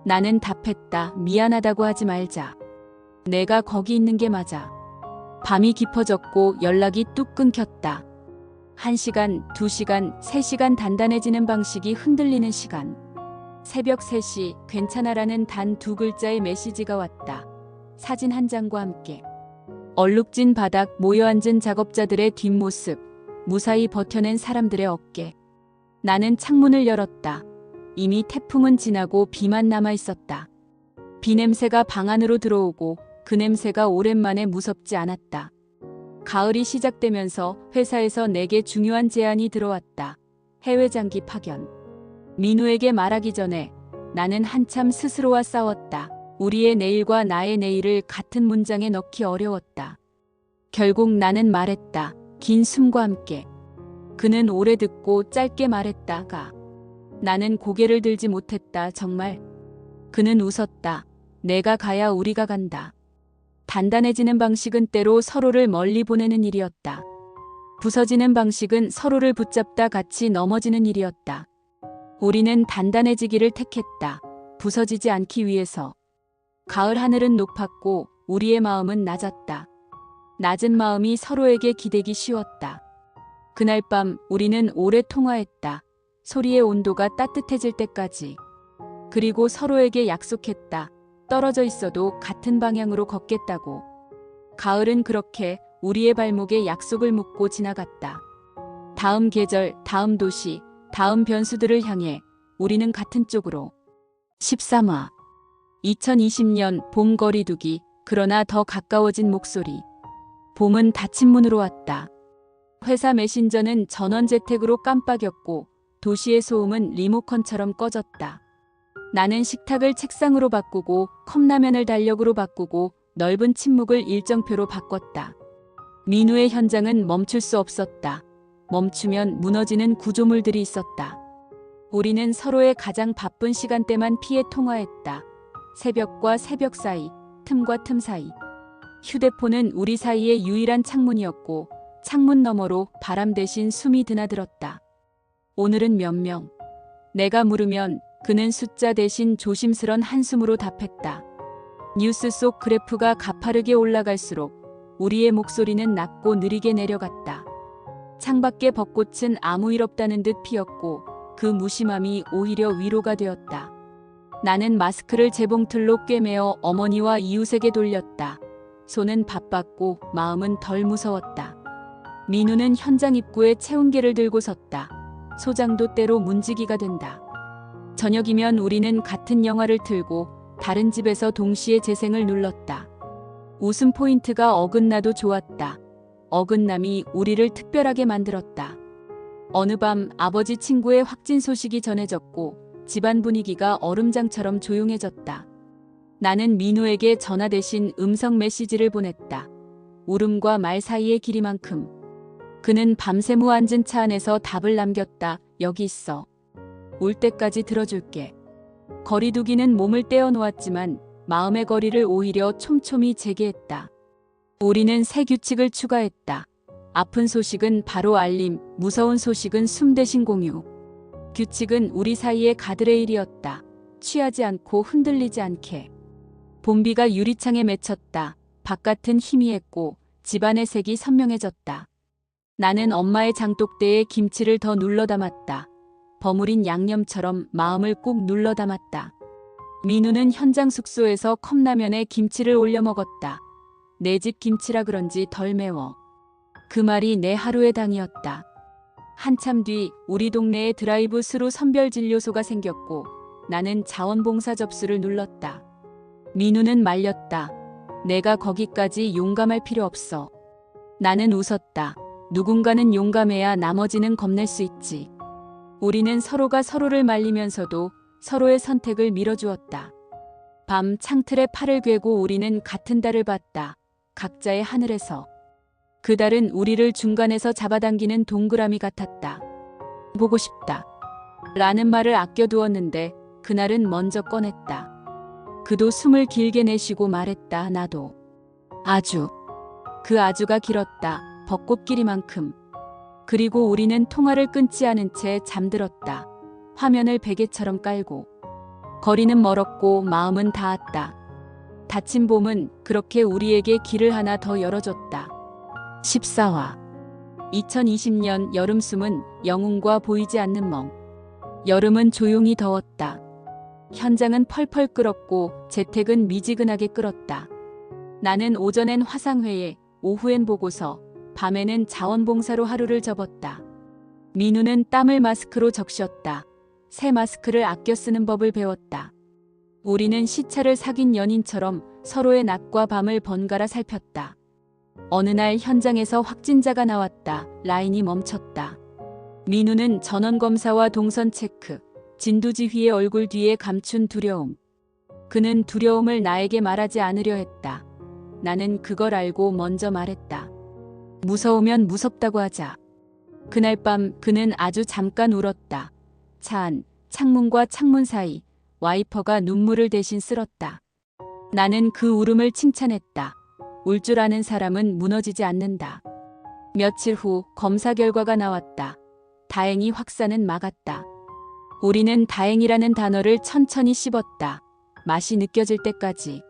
나는 답했다. 미안하다고 하지 말자. 내가 거기 있는 게 맞아. 밤이 깊어졌고 연락이 뚝 끊겼다. 1시간, 2시간, 3시간 단단해지는 방식이 흔들리는 시간. 새벽 3시, 괜찮아라는 단 2글자의 메시지가 왔다. 사진 한 장과 함께. 얼룩진 바닥, 모여앉은 작업자들의 뒷모습, 무사히 버텨낸 사람들의 어깨. 나는 창문을 열었다. 이미 태풍은 지나고 비만 남아 있었다. 비 냄새가 방 안으로 들어오고 그 냄새가 오랜만에 무섭지 않았다. 가을이 시작되면서 회사에서 내게 중요한 제안이 들어왔다. 해외 장기 파견. 민우에게 말하기 전에 나는 한참 스스로와 싸웠다. 우리의 내일과 나의 내일을 같은 문장에 넣기 어려웠다. 결국 나는 말했다. 긴 숨과 함께. 그는 오래 듣고 짧게 말했다가. 나는 고개를 들지 못했다. 정말. 그는 웃었다. 내가 가야 우리가 간다. 단단해지는 방식은 때로 서로를 멀리 보내는 일이었다. 부서지는 방식은 서로를 붙잡다 같이 넘어지는 일이었다. 우리는 단단해지기를 택했다. 부서지지 않기 위해서. 가을 하늘은 높았고 우리의 마음은 낮았다. 낮은 마음이 서로에게 기대기 쉬웠다. 그날 밤 우리는 오래 통화했다. 소리의 온도가 따뜻해질 때까지. 그리고 서로에게 약속했다. 떨어져 있어도 같은 방향으로 걷겠다고. 가을은 그렇게 우리의 발목에 약속을 묻고 지나갔다. 다음 계절, 다음 도시, 다음 변수들을 향해 우리는 같은 쪽으로. 13화 2020년 봄 거리두기. 그러나 더 가까워진 목소리. 봄은 닫힌 문으로 왔다. 회사 메신저는 전원 재택으로 깜빡였고 도시의 소음은 리모컨처럼 꺼졌다. 나는 식탁을 책상으로 바꾸고 컵라면을 달력으로 바꾸고 넓은 침묵을 일정표로 바꿨다. 민우의 현장은 멈출 수 없었다. 멈추면 무너지는 구조물들이 있었다. 우리는 서로의 가장 바쁜 시간대만 피해 통화했다. 새벽과 새벽 사이, 틈과 틈 사이. 휴대폰은 우리 사이의 유일한 창문이었고 창문 너머로 바람 대신 숨이 드나들었다. 오늘은 몇 명? 내가 물으면 그는 숫자 대신 조심스런 한숨으로 답했다. 뉴스 속 그래프가 가파르게 올라갈수록 우리의 목소리는 낮고 느리게 내려갔다. 창밖의 벚꽃은 아무 일 없다는 듯 피었고 그 무심함이 오히려 위로가 되었다. 나는 마스크를 재봉틀로 꿰매어 어머니와 이웃에게 돌렸다. 손은 바빴고 마음은 덜 무서웠다. 민우는 현장 입구에 체온계를 들고 섰다. 소장도 때로 문지기가 된다. 저녁이면 우리는 같은 영화를 틀고 다른 집에서 동시에 재생을 눌렀다. 웃음 포인트가 어긋나도 좋았다. 어긋남이 우리를 특별하게 만들었다. 어느 밤 아버지 친구의 확진 소식이 전해졌고 집안 분위기가 얼음장처럼 조용해졌다. 나는 민우에게 전화 대신 음성 메시지를 보냈다. 울음과 말 사이의 길이만큼. 그는 밤새무 앉은 차 안에서 답을 남겼다. 여기 있어. 올 때까지 들어줄게. 거리두기는 몸을 떼어놓았지만 마음의 거리를 오히려 촘촘히 재개했다. 우리는 새 규칙을 추가했다. 아픈 소식은 바로 알림, 무서운 소식은 숨 대신 공유. 규칙은 우리 사이의 가드레일이었다. 취하지 않고 흔들리지 않게. 봄비가 유리창에 맺혔다. 바깥은 희미했고 집안의 색이 선명해졌다. 나는 엄마의 장독대에 김치를 더 눌러 담았다. 버무린 양념처럼 마음을 꾹 눌러 담았다. 민우는 현장 숙소에서 컵라면에 김치를 올려 먹었다. 내 집 김치라 그런지 덜 매워. 그 말이 내 하루의 당이었다. 한참 뒤 우리 동네에 드라이브 스루 선별진료소가 생겼고 나는 자원봉사 접수를 눌렀다. 민우는 말렸다. 내가 거기까지 용감할 필요 없어. 나는 웃었다. 누군가는 용감해야 나머지는 겁낼 수 있지. 우리는 서로가 서로를 말리면서도 서로의 선택을 밀어주었다. 밤 창틀에 팔을 괴고 우리는 같은 달을 봤다. 각자의 하늘에서. 그 달은 우리를 중간에서 잡아당기는 동그라미 같았다. 보고 싶다. 라는 말을 아껴두었는데 그날은 먼저 꺼냈다. 그도 숨을 길게 내쉬고 말했다. 나도. 아주. 그 아주가 길었다. 벚꽃 길이만큼. 그리고 우리는 통화를 끊지 않은 채 잠들었다. 화면을 베개처럼 깔고. 거리는 멀었고 마음은 닿았다. 닫힌 봄은 그렇게 우리에게 길을 하나 더 열어줬다. 14화 2020년 여름 숨은 영웅과 보이지 않는 멍. 여름은 조용히 더웠다. 현장은 펄펄 끓었고 재택은 미지근하게 끓었다. 나는 오전엔 화상회의, 오후엔 보고서, 밤에는 자원봉사로 하루를 접었다. 민우는 땀을 마스크로 적셨다. 새 마스크를 아껴 쓰는 법을 배웠다. 우리는 시차를 사귄 연인처럼 서로의 낮과 밤을 번갈아 살폈다. 어느 날 현장에서 확진자가 나왔다. 라인이 멈췄다. 민우는 전원검사와 동선 체크, 진두지휘의 얼굴 뒤에 감춘 두려움. 그는 두려움을 나에게 말하지 않으려 했다. 나는 그걸 알고 먼저 말했다. 무서우면 무섭다고 하자. 그날 밤 그는 아주 잠깐 울었다. 차 안, 창문과 창문 사이, 와이퍼가 눈물을 대신 쓸었다. 나는 그 울음을 칭찬했다. 울 줄 아는 사람은 무너지지 않는다. 며칠 후 검사 결과가 나왔다. 다행히 확산은 막았다. 우리는 다행이라는 단어를 천천히 씹었다. 맛이 느껴질 때까지.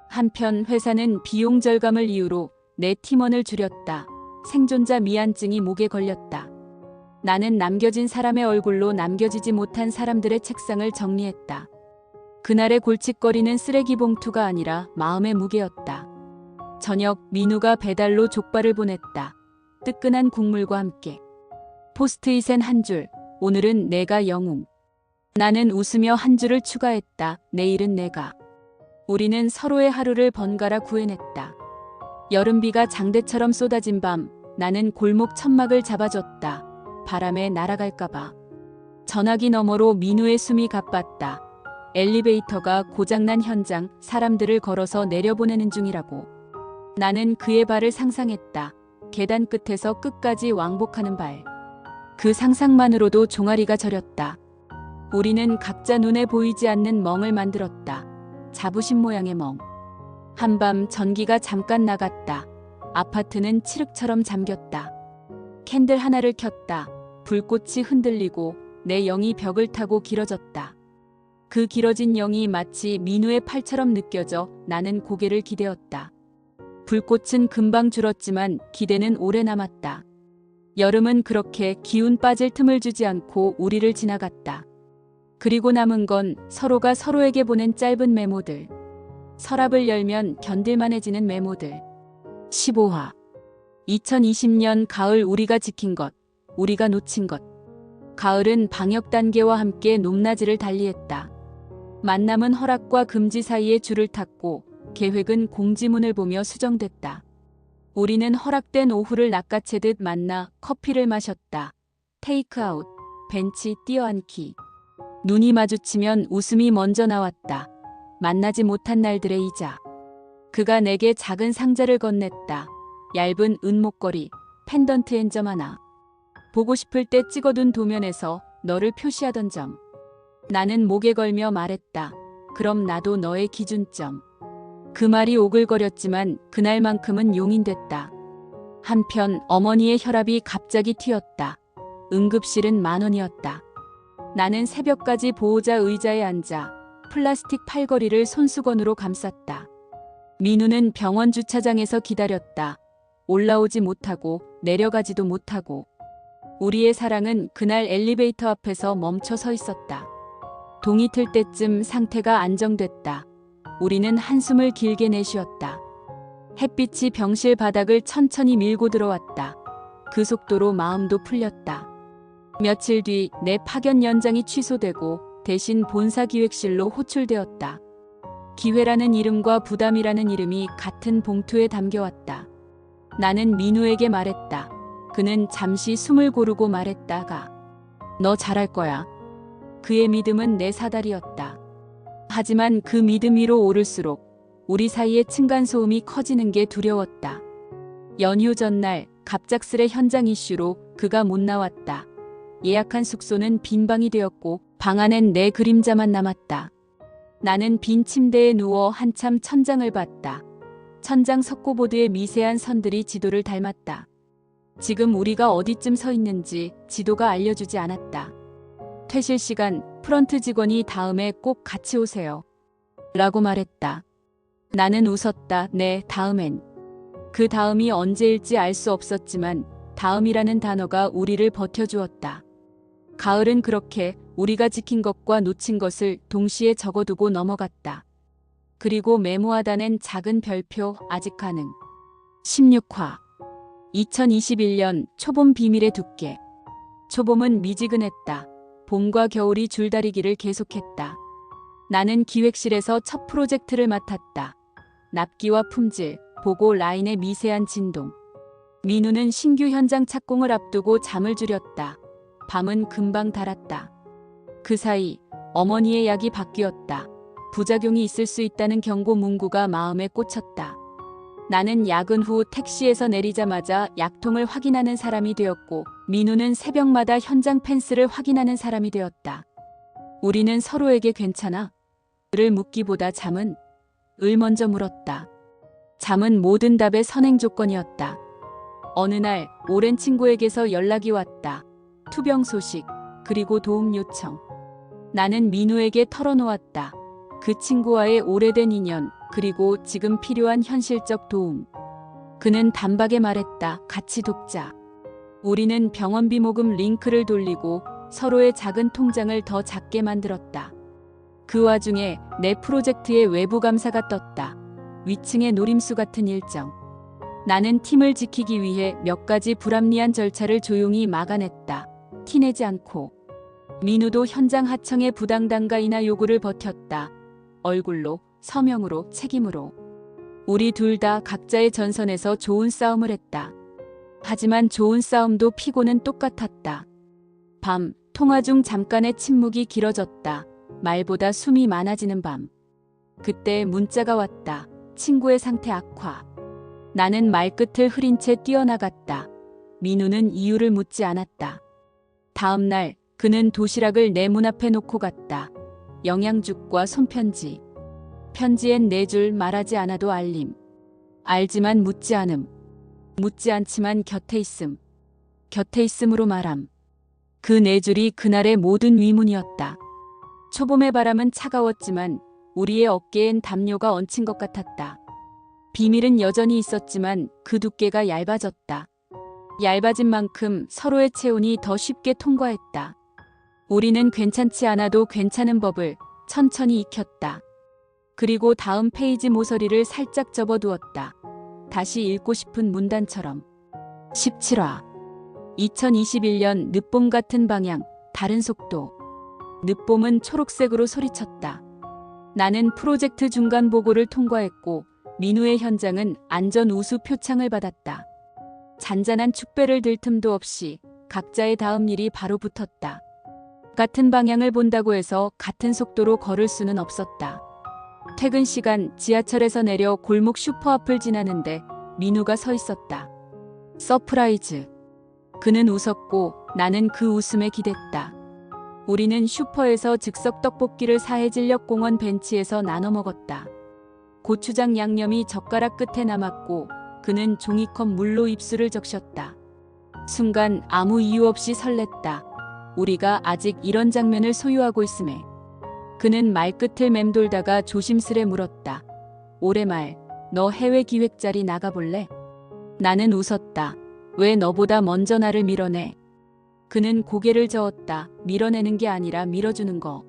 한편 회사는 비용 절감을 이유로 내 팀원을 줄였다. 생존자 미안증이 목에 걸렸다. 나는 남겨진 사람의 얼굴로 남겨지지 못한 사람들의 책상을 정리했다. 그날의 골칫거리는 쓰레기 봉투가 아니라 마음의 무게였다. 저녁 민우가 배달로 족발을 보냈다. 뜨끈한 국물과 함께. 포스트잇엔 한 줄. 오늘은 내가 영웅. 나는 웃으며 한 줄을 추가했다. 내일은 내가. 우리는 서로의 하루를 번갈아 구해냈다. 여름비가 장대처럼 쏟아진 밤, 나는 골목 천막을 잡아줬다. 바람에 날아갈까봐. 전화기 너머로 민우의 숨이 가빴다. 엘리베이터가 고장난 현장, 사람들을 걸어서 내려보내는 중이라고. 나는 그의 발을 상상했다. 계단 끝에서 끝까지 왕복하는 발. 그 상상만으로도 종아리가 저렸다. 우리는 각자 눈에 보이지 않는 멍을 만들었다. 자부심 모양의 멍. 한밤 전기가 잠깐 나갔다. 아파트는 칠흑처럼 잠겼다. 캔들 하나를 켰다. 불꽃이 흔들리고 내 영이 벽을 타고 길어졌다. 그 길어진 영이 마치 민우의 팔처럼 느껴져 나는 고개를 기대었다. 불꽃은 금방 줄었지만 기대는 오래 남았다. 여름은 그렇게 기운 빠질 틈을 주지 않고 우리를 지나갔다. 그리고 남은 건 서로가 서로에게 보낸 짧은 메모들. 서랍을 열면 견딜만해지는 메모들. 15화. 2020년 가을 우리가 지킨 것, 우리가 놓친 것. 가을은 방역 단계와 함께 높낮이를 달리했다. 만남은 허락과 금지 사이에 줄을 탔고 계획은 공지문을 보며 수정됐다. 우리는 허락된 오후를 낚아채듯 만나 커피를 마셨다. 테이크아웃, 벤치 뛰어앉기. 눈이 마주치면 웃음이 먼저 나왔다. 만나지 못한 날들의 이자. 그가 내게 작은 상자를 건넸다. 얇은 은목걸이, 펜던트 앤 점 하나. 보고 싶을 때 찍어둔 도면에서 너를 표시하던 점. 나는 목에 걸며 말했다. 그럼 나도 너의 기준점. 그 말이 오글거렸지만 그날만큼은 용인됐다. 한편 어머니의 혈압이 갑자기 튀었다. 응급실은 10,000원이었다. 나는 새벽까지 보호자 의자에 앉아 플라스틱 팔걸이를 손수건으로 감쌌다. 민우는 병원 주차장에서 기다렸다. 올라오지 못하고 내려가지도 못하고. 우리의 사랑은 그날 엘리베이터 앞에서 멈춰 서 있었다. 동이 틀 때쯤 상태가 안정됐다. 우리는 한숨을 길게 내쉬었다. 햇빛이 병실 바닥을 천천히 밀고 들어왔다. 그 속도로 마음도 풀렸다. 며칠 뒤 내 파견 연장이 취소되고 대신 본사기획실로 호출되었다. 기회라는 이름과 부담이라는 이름이 같은 봉투에 담겨왔다. 나는 민우에게 말했다. 그는 잠시 숨을 고르고 말했다가 너 잘할 거야. 그의 믿음은 내 사다리였다. 하지만 그 믿음 위로 오를수록 우리 사이의 층간소음이 커지는 게 두려웠다. 연휴 전날 갑작스레 현장 이슈로 그가 못 나왔다. 예약한 숙소는 빈 방이 되었고 방 안엔 내 그림자만 남았다. 나는 빈 침대에 누워 한참 천장을 봤다. 천장 석고보드의 미세한 선들이 지도를 닮았다. 지금 우리가 어디쯤 서 있는지 지도가 알려주지 않았다. 퇴실 시간, 프런트 직원이 다음에 꼭 같이 오세요. 라고 말했다. 나는 웃었다. 네, 다음엔. 그 다음이 언제일지 알 수 없었지만 다음이라는 단어가 우리를 버텨주었다. 가을은 그렇게 우리가 지킨 것과 놓친 것을 동시에 적어두고 넘어갔다. 그리고 메모하다낸 작은 별표 아직 가능. 16화. 2021년 초봄 비밀의 두께. 초봄은 미지근했다. 봄과 겨울이 줄다리기를 계속했다. 나는 기획실에서 첫 프로젝트를 맡았다. 납기와 품질, 보고 라인의 미세한 진동. 민우는 신규 현장 착공을 앞두고 잠을 줄였다. 밤은 금방 달았다. 그 사이 어머니의 약이 바뀌었다. 부작용이 있을 수 있다는 경고 문구가 마음에 꽂혔다. 나는 야근 후 택시에서 내리자마자 약통을 확인하는 사람이 되었고 민우는 새벽마다 현장 펜스를 확인하는 사람이 되었다. 우리는 서로에게 괜찮아? 를 묻기보다 잠은? 을 먼저 물었다. 잠은 모든 답의 선행 조건이었다. 어느 날 오랜 친구에게서 연락이 왔다. 투병 소식, 그리고 도움 요청. 나는 민우에게 털어놓았다. 그 친구와의 오래된 인연, 그리고 지금 필요한 현실적 도움. 그는 단박에 말했다. 같이 돕자. 우리는 병원비 모금 링크를 돌리고 서로의 작은 통장을 더 작게 만들었다. 그 와중에 내 프로젝트의 외부 감사가 떴다. 위층의 노림수 같은 일정. 나는 팀을 지키기 위해 몇 가지 불합리한 절차를 조용히 막아냈다. 티내지 않고. 민우도 현장 하청의 부당단가이나 요구를 버텼다. 얼굴로, 서명으로, 책임으로. 우리 둘 다 각자의 전선에서 좋은 싸움을 했다. 하지만 좋은 싸움도 피고는 똑같았다. 밤, 통화 중 잠깐의 침묵이 길어졌다. 말보다 숨이 많아지는 밤. 그때 문자가 왔다. 친구의 상태 악화. 나는 말끝을 흐린 채 뛰어나갔다. 민우는 이유를 묻지 않았다. 다음 날 그는 도시락을 내 문 앞에 놓고 갔다. 영양죽과 손편지. 편지엔 4줄 말하지 않아도 알림. 알지만 묻지 않음. 묻지 않지만 곁에 있음. 곁에 있음으로 말함. 그 4줄이 그날의 모든 위문이었다. 초봄의 바람은 차가웠지만 우리의 어깨엔 담요가 얹힌 것 같았다. 비밀은 여전히 있었지만 그 두께가 얇아졌다. 얇아진 만큼 서로의 체온이 더 쉽게 통과했다. 우리는 괜찮지 않아도 괜찮은 법을 천천히 익혔다. 그리고 다음 페이지 모서리를 살짝 접어두었다. 다시 읽고 싶은 문단처럼. 17화. 2021년 늦봄 같은 방향, 다른 속도. 늦봄은 초록색으로 소리쳤다. 나는 프로젝트 중간 보고를 통과했고 민우의 현장은 안전 우수 표창을 받았다. 잔잔한 축배를 들 틈도 없이 각자의 다음 일이 바로 붙었다. 같은 방향을 본다고 해서 같은 속도로 걸을 수는 없었다. 퇴근 시간 지하철에서 내려 골목 슈퍼 앞을 지나는데 민우가 서 있었다. 서프라이즈. 그는 웃었고 나는 그 웃음에 기댔다. 우리는 슈퍼에서 즉석 떡볶이를 사해진력공원 벤치에서 나눠 먹었다. 고추장 양념이 젓가락 끝에 남았고 그는 종이컵 물로 입술을 적셨다. 순간 아무 이유 없이 설렜다. 우리가 아직 이런 장면을 소유하고 있음에. 그는 말끝을 맴돌다가 조심스레 물었다. 올해 말, 너 해외 기획 자리 나가볼래? 나는 웃었다. 왜 너보다 먼저 나를 밀어내? 그는 고개를 저었다. 밀어내는 게 아니라 밀어주는 거.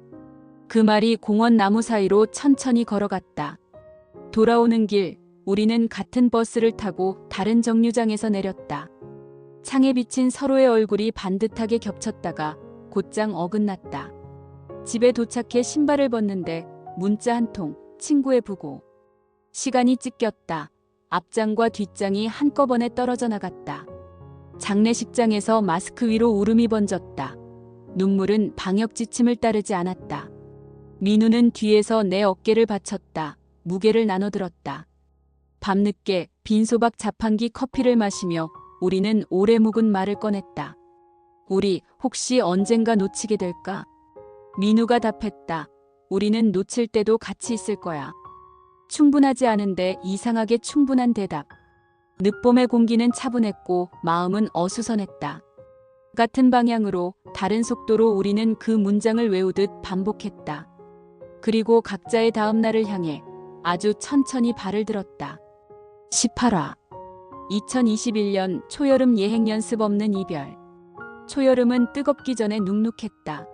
그 말이 공원 나무 사이로 천천히 걸어갔다. 돌아오는 길, 우리는 같은 버스를 타고 다른 정류장에서 내렸다. 창에 비친 서로의 얼굴이 반듯하게 겹쳤다가 곧장 어긋났다. 집에 도착해 신발을 벗는데 문자 한 통, 친구의 부고. 시간이 찢겼다. 앞장과 뒷장이 한꺼번에 떨어져 나갔다. 장례식장에서 마스크 위로 울음이 번졌다. 눈물은 방역 지침을 따르지 않았다. 민우는 뒤에서 내 어깨를 받쳤다. 무게를 나눠들었다. 밤늦게 빈소박 자판기 커피를 마시며 우리는 오래 묵은 말을 꺼냈다. 우리 혹시 언젠가 놓치게 될까? 민우가 답했다. 우리는 놓칠 때도 같이 있을 거야. 충분하지 않은데 이상하게 충분한 대답. 늦봄의 공기는 차분했고 마음은 어수선했다. 같은 방향으로 다른 속도로 우리는 그 문장을 외우듯 반복했다. 그리고 각자의 다음 날을 향해 아주 천천히 발을 들었다. 18화. 2021년 초여름 예행 연습 없는 이별. 초여름은 뜨겁기 전에 눅눅했다.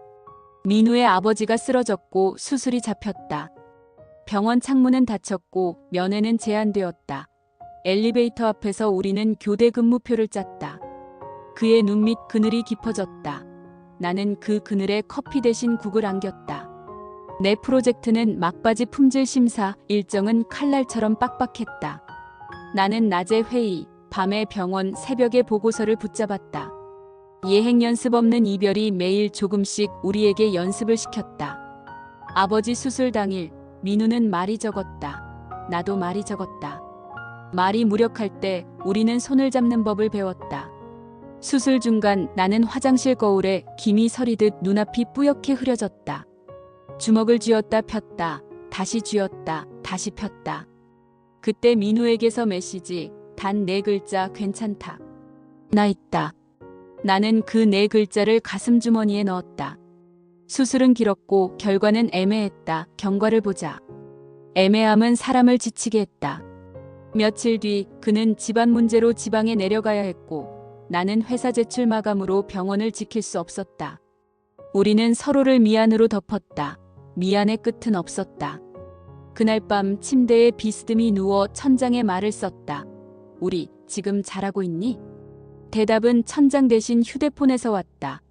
민우의 아버지가 쓰러졌고 수술이 잡혔다. 병원 창문은 닫혔고 면회는 제한되었다. 엘리베이터 앞에서 우리는 교대 근무표를 짰다. 그의 눈 밑 그늘이 깊어졌다. 나는 그 그늘에 커피 대신 국을 안겼다. 내 프로젝트는 막바지 품질 심사, 일정은 칼날처럼 빡빡했다. 나는 낮에 회의, 밤에 병원, 새벽에 보고서를 붙잡았다. 예행 연습 없는 이별이 매일 조금씩 우리에게 연습을 시켰다. 아버지 수술 당일, 민우는 말이 적었다. 나도 말이 적었다. 말이 무력할 때 우리는 손을 잡는 법을 배웠다. 수술 중간 나는 화장실 거울에 김이 서리듯 눈앞이 뿌옇게 흐려졌다. 주먹을 쥐었다 폈다. 다시 쥐었다. 다시 폈다. 그때 민우에게서 메시지, 단 4글자 괜찮다. 나 있다. 나는 그 4글자를 가슴 주머니에 넣었다. 수술은 길었고 결과는 애매했다. 경과를 보자. 애매함은 사람을 지치게 했다. 며칠 뒤 그는 집안 문제로 지방에 내려가야 했고 나는 회사 제출 마감으로 병원을 지킬 수 없었다. 우리는 서로를 미안으로 덮었다. 미안의 끝은 없었다. 그날 밤 침대에 비스듬히 누워 천장에 말을 썼다. 우리 지금 잘하고 있니? 대답은 천장 대신 휴대폰에서 왔다.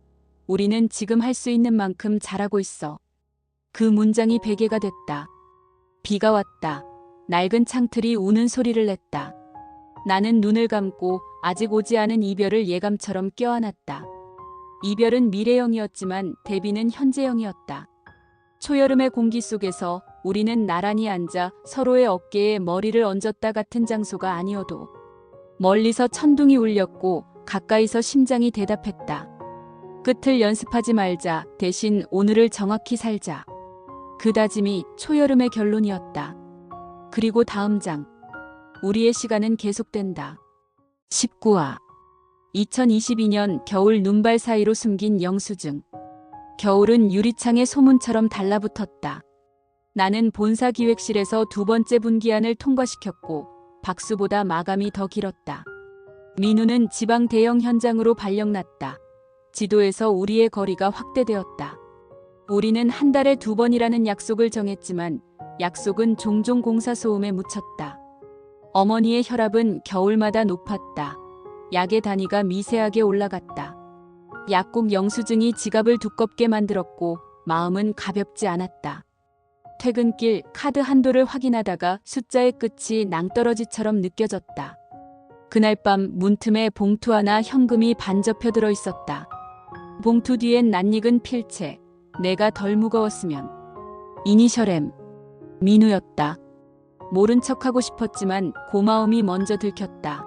우리는 지금 할 수 있는 만큼 잘하고 있어. 그 문장이 베개가 됐다. 비가 왔다. 낡은 창틀이 우는 소리를 냈다. 나는 눈을 감고 아직 오지 않은 이별을 예감처럼 껴안았다. 이별은 미래형이었지만 데뷔는 현재형이었다. 초여름의 공기 속에서 우리는 나란히 앉아 서로의 어깨에 머리를 얹었다. 같은 장소가 아니어도 멀리서 천둥이 울렸고 가까이서 심장이 대답했다. 끝을 연습하지 말자. 대신 오늘을 정확히 살자. 그 다짐이 초여름의 결론이었다. 그리고 다음 장. 우리의 시간은 계속된다. 19화. 2022년 겨울 눈발 사이로 숨긴 영수증. 겨울은 유리창에 소문처럼 달라붙었다. 나는 본사 기획실에서 두 번째 분기안을 통과시켰고 박수보다 마감이 더 길었다. 민우는 지방 대형 현장으로 발령났다. 지도에서 우리의 거리가 확대되었다. 우리는 한 달에 2번이라는 약속을 정했지만 약속은 종종 공사 소음에 묻혔다. 어머니의 혈압은 겨울마다 높았다. 약의 단위가 미세하게 올라갔다. 약국 영수증이 지갑을 두껍게 만들었고 마음은 가볍지 않았다. 퇴근길 카드 한도를 확인하다가 숫자의 끝이 낭떠러지처럼 느껴졌다. 그날 밤 문틈에 봉투 하나 현금이 반접혀 들어 있었다. 봉투 뒤엔 낯익은 필체. 내가 덜 무거웠으면. 이니셜 M. 민우였다. 모른 척하고 싶었지만 고마움이 먼저 들켰다.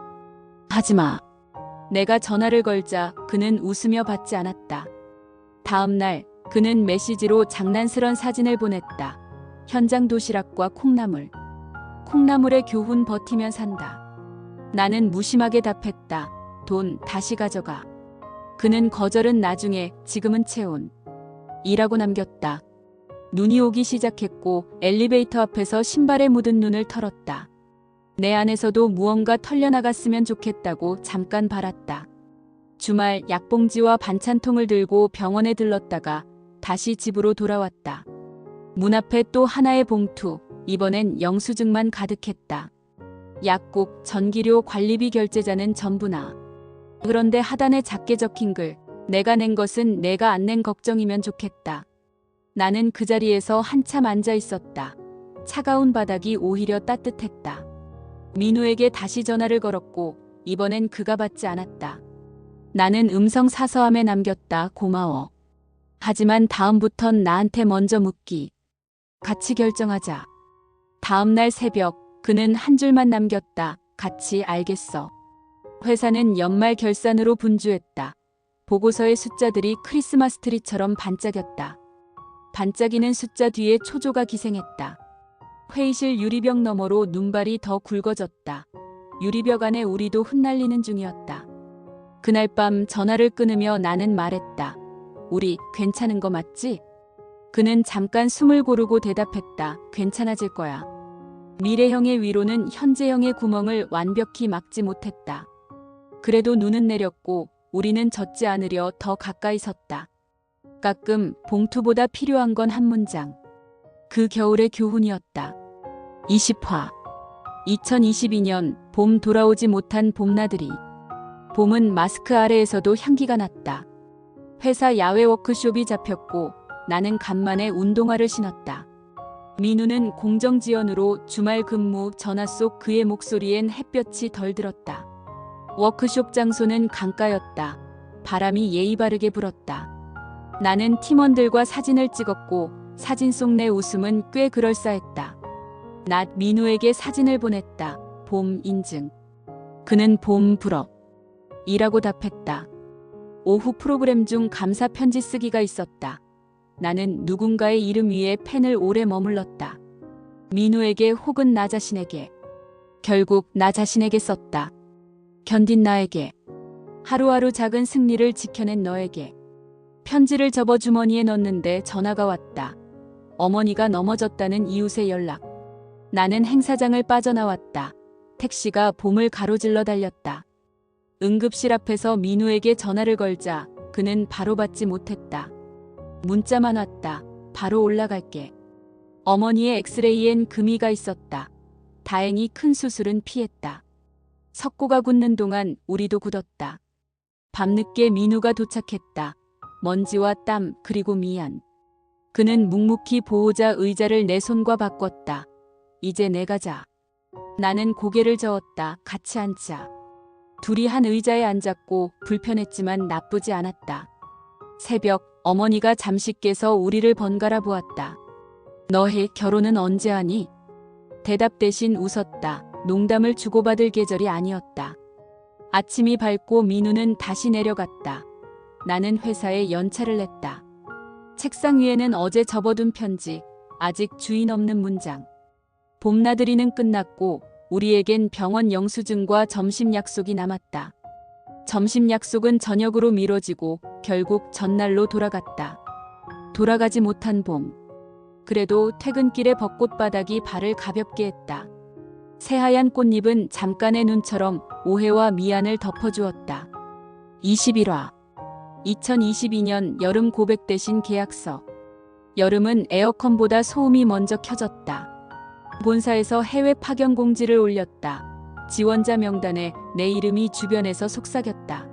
하지마. 내가 전화를 걸자 그는 웃으며 받지 않았다. 다음 날 그는 메시지로 장난스런 사진을 보냈다. 현장 도시락과 콩나물. 콩나물의 교훈 버티면 산다. 나는 무심하게 답했다. 돈 다시 가져가. 그는 거절은 나중에, 지금은 체온. 이라고 남겼다. 눈이 오기 시작했고 엘리베이터 앞에서 신발에 묻은 눈을 털었다. 내 안에서도 무언가 털려나갔으면 좋겠다고 잠깐 바랐다. 주말 약봉지와 반찬통을 들고 병원에 들렀다가 다시 집으로 돌아왔다. 문 앞에 또 하나의 봉투, 이번엔 영수증만 가득했다. 약국, 전기료, 관리비 결제자는 전부 나. 그런데 하단에 작게 적힌 글, 내가 낸 것은 내가 안 낸 걱정이면 좋겠다. 나는 그 자리에서 한참 앉아 있었다. 차가운 바닥이 오히려 따뜻했다. 민우에게 다시 전화를 걸었고 이번엔 그가 받지 않았다. 나는 음성 사서함에 남겼다. 고마워. 하지만 다음부턴 나한테 먼저 묻기. 같이 결정하자. 다음 날 새벽 그는 한 줄만 남겼다. 같이 알겠어. 회사는 연말 결산으로 분주했다. 보고서의 숫자들이 크리스마스 트리처럼 반짝였다. 반짝이는 숫자 뒤에 초조가 기생했다. 회의실 유리벽 너머로 눈발이 더 굵어졌다. 유리벽 안에 우리도 흩날리는 중이었다. 그날 밤 전화를 끊으며 나는 말했다. 우리 괜찮은 거 맞지? 그는 잠깐 숨을 고르고 대답했다. 괜찮아질 거야. 미래형의 위로는 현재형의 구멍을 완벽히 막지 못했다. 그래도 눈은 내렸고 우리는 젖지 않으려 더 가까이 섰다. 가끔 봉투보다 필요한 건 한 문장. 그 겨울의 교훈이었다. 20화. 2022년 봄 돌아오지 못한 봄나들이. 봄은 마스크 아래에서도 향기가 났다. 회사 야외 워크숍이 잡혔고 나는 간만에 운동화를 신었다. 민우는 공정지연으로 주말 근무. 전화 속 그의 목소리엔 햇볕이 덜 들었다. 워크숍 장소는 강가였다. 바람이 예의 바르게 불었다. 나는 팀원들과 사진을 찍었고 사진 속 내 웃음은 꽤 그럴싸했다. 낮 민우에게 사진을 보냈다. 봄 인증. 그는 봄 부럽. 이라고 답했다. 오후 프로그램 중 감사 편지 쓰기가 있었다. 나는 누군가의 이름 위에 펜을 오래 머물렀다. 민우에게 혹은 나 자신에게. 결국 나 자신에게 썼다. 견딘 나에게. 하루하루 작은 승리를 지켜낸 너에게. 편지를 접어 주머니에 넣는데 전화가 왔다. 어머니가 넘어졌다는 이웃의 연락. 나는 행사장을 빠져나왔다. 택시가 봄을 가로질러 달렸다. 응급실 앞에서 민우에게 전화를 걸자 그는 바로 받지 못했다. 문자만 왔다. 바로 올라갈게. 어머니의 엑스레이엔 금이가 있었다. 다행히 큰 수술은 피했다. 석고가 굳는 동안 우리도 굳었다. 밤늦게 민우가 도착했다. 먼지와 땀 그리고 미안. 그는 묵묵히 보호자 의자를 내 손과 바꿨다. 이제 내가 자. 나는 고개를 저었다. 같이 앉자. 둘이 한 의자에 앉았고 불편했지만 나쁘지 않았다. 새벽 어머니가 잠시 깨서 우리를 번갈아 보았다. 너희 결혼은 언제 하니? 대답 대신 웃었다. 농담을 주고받을 계절이 아니었다. 아침이 밝고 민우는 다시 내려갔다. 나는 회사에 연차를 냈다. 책상 위에는 어제 접어둔 편지, 아직 주인 없는 문장. 봄나들이는 끝났고 우리에겐 병원 영수증과 점심 약속이 남았다. 점심 약속은 저녁으로 미뤄지고 결국 전날로 돌아갔다. 돌아가지 못한 봄. 그래도 퇴근길의 벚꽃바닥이 발을 가볍게 했다. 새하얀 꽃잎은 잠깐의 눈처럼 오해와 미안을 덮어주었다. 21화 2022년 여름 고백 대신 계약서. 여름은 에어컨보다 소음이 먼저 켜졌다. 본사에서 해외 파견 공지를 올렸다. 지원자 명단에 내 이름이 주변에서 속삭였다.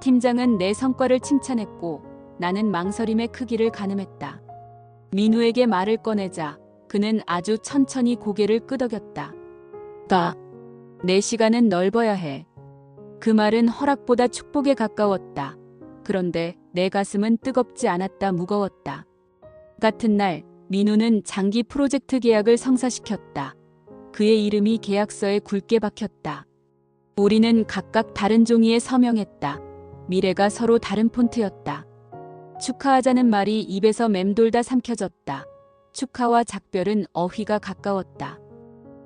팀장은 내 성과를 칭찬했고 나는 망설임의 크기를 가늠했다. 민우에게 말을 꺼내자 그는 아주 천천히 고개를 끄덕였다. 내 시간은 넓어야 해. 그 말은 허락보다 축복에 가까웠다. 그런데 내 가슴은 뜨겁지 않았다. 무거웠다. 같은 날 민우는 장기 프로젝트 계약을 성사시켰다. 그의 이름이 계약서에 굵게 박혔다. 우리는 각각 다른 종이에 서명했다. 미래가 서로 다른 폰트였다. 축하하자는 말이 입에서 맴돌다 삼켜졌다. 축하와 작별은 어휘가 가까웠다.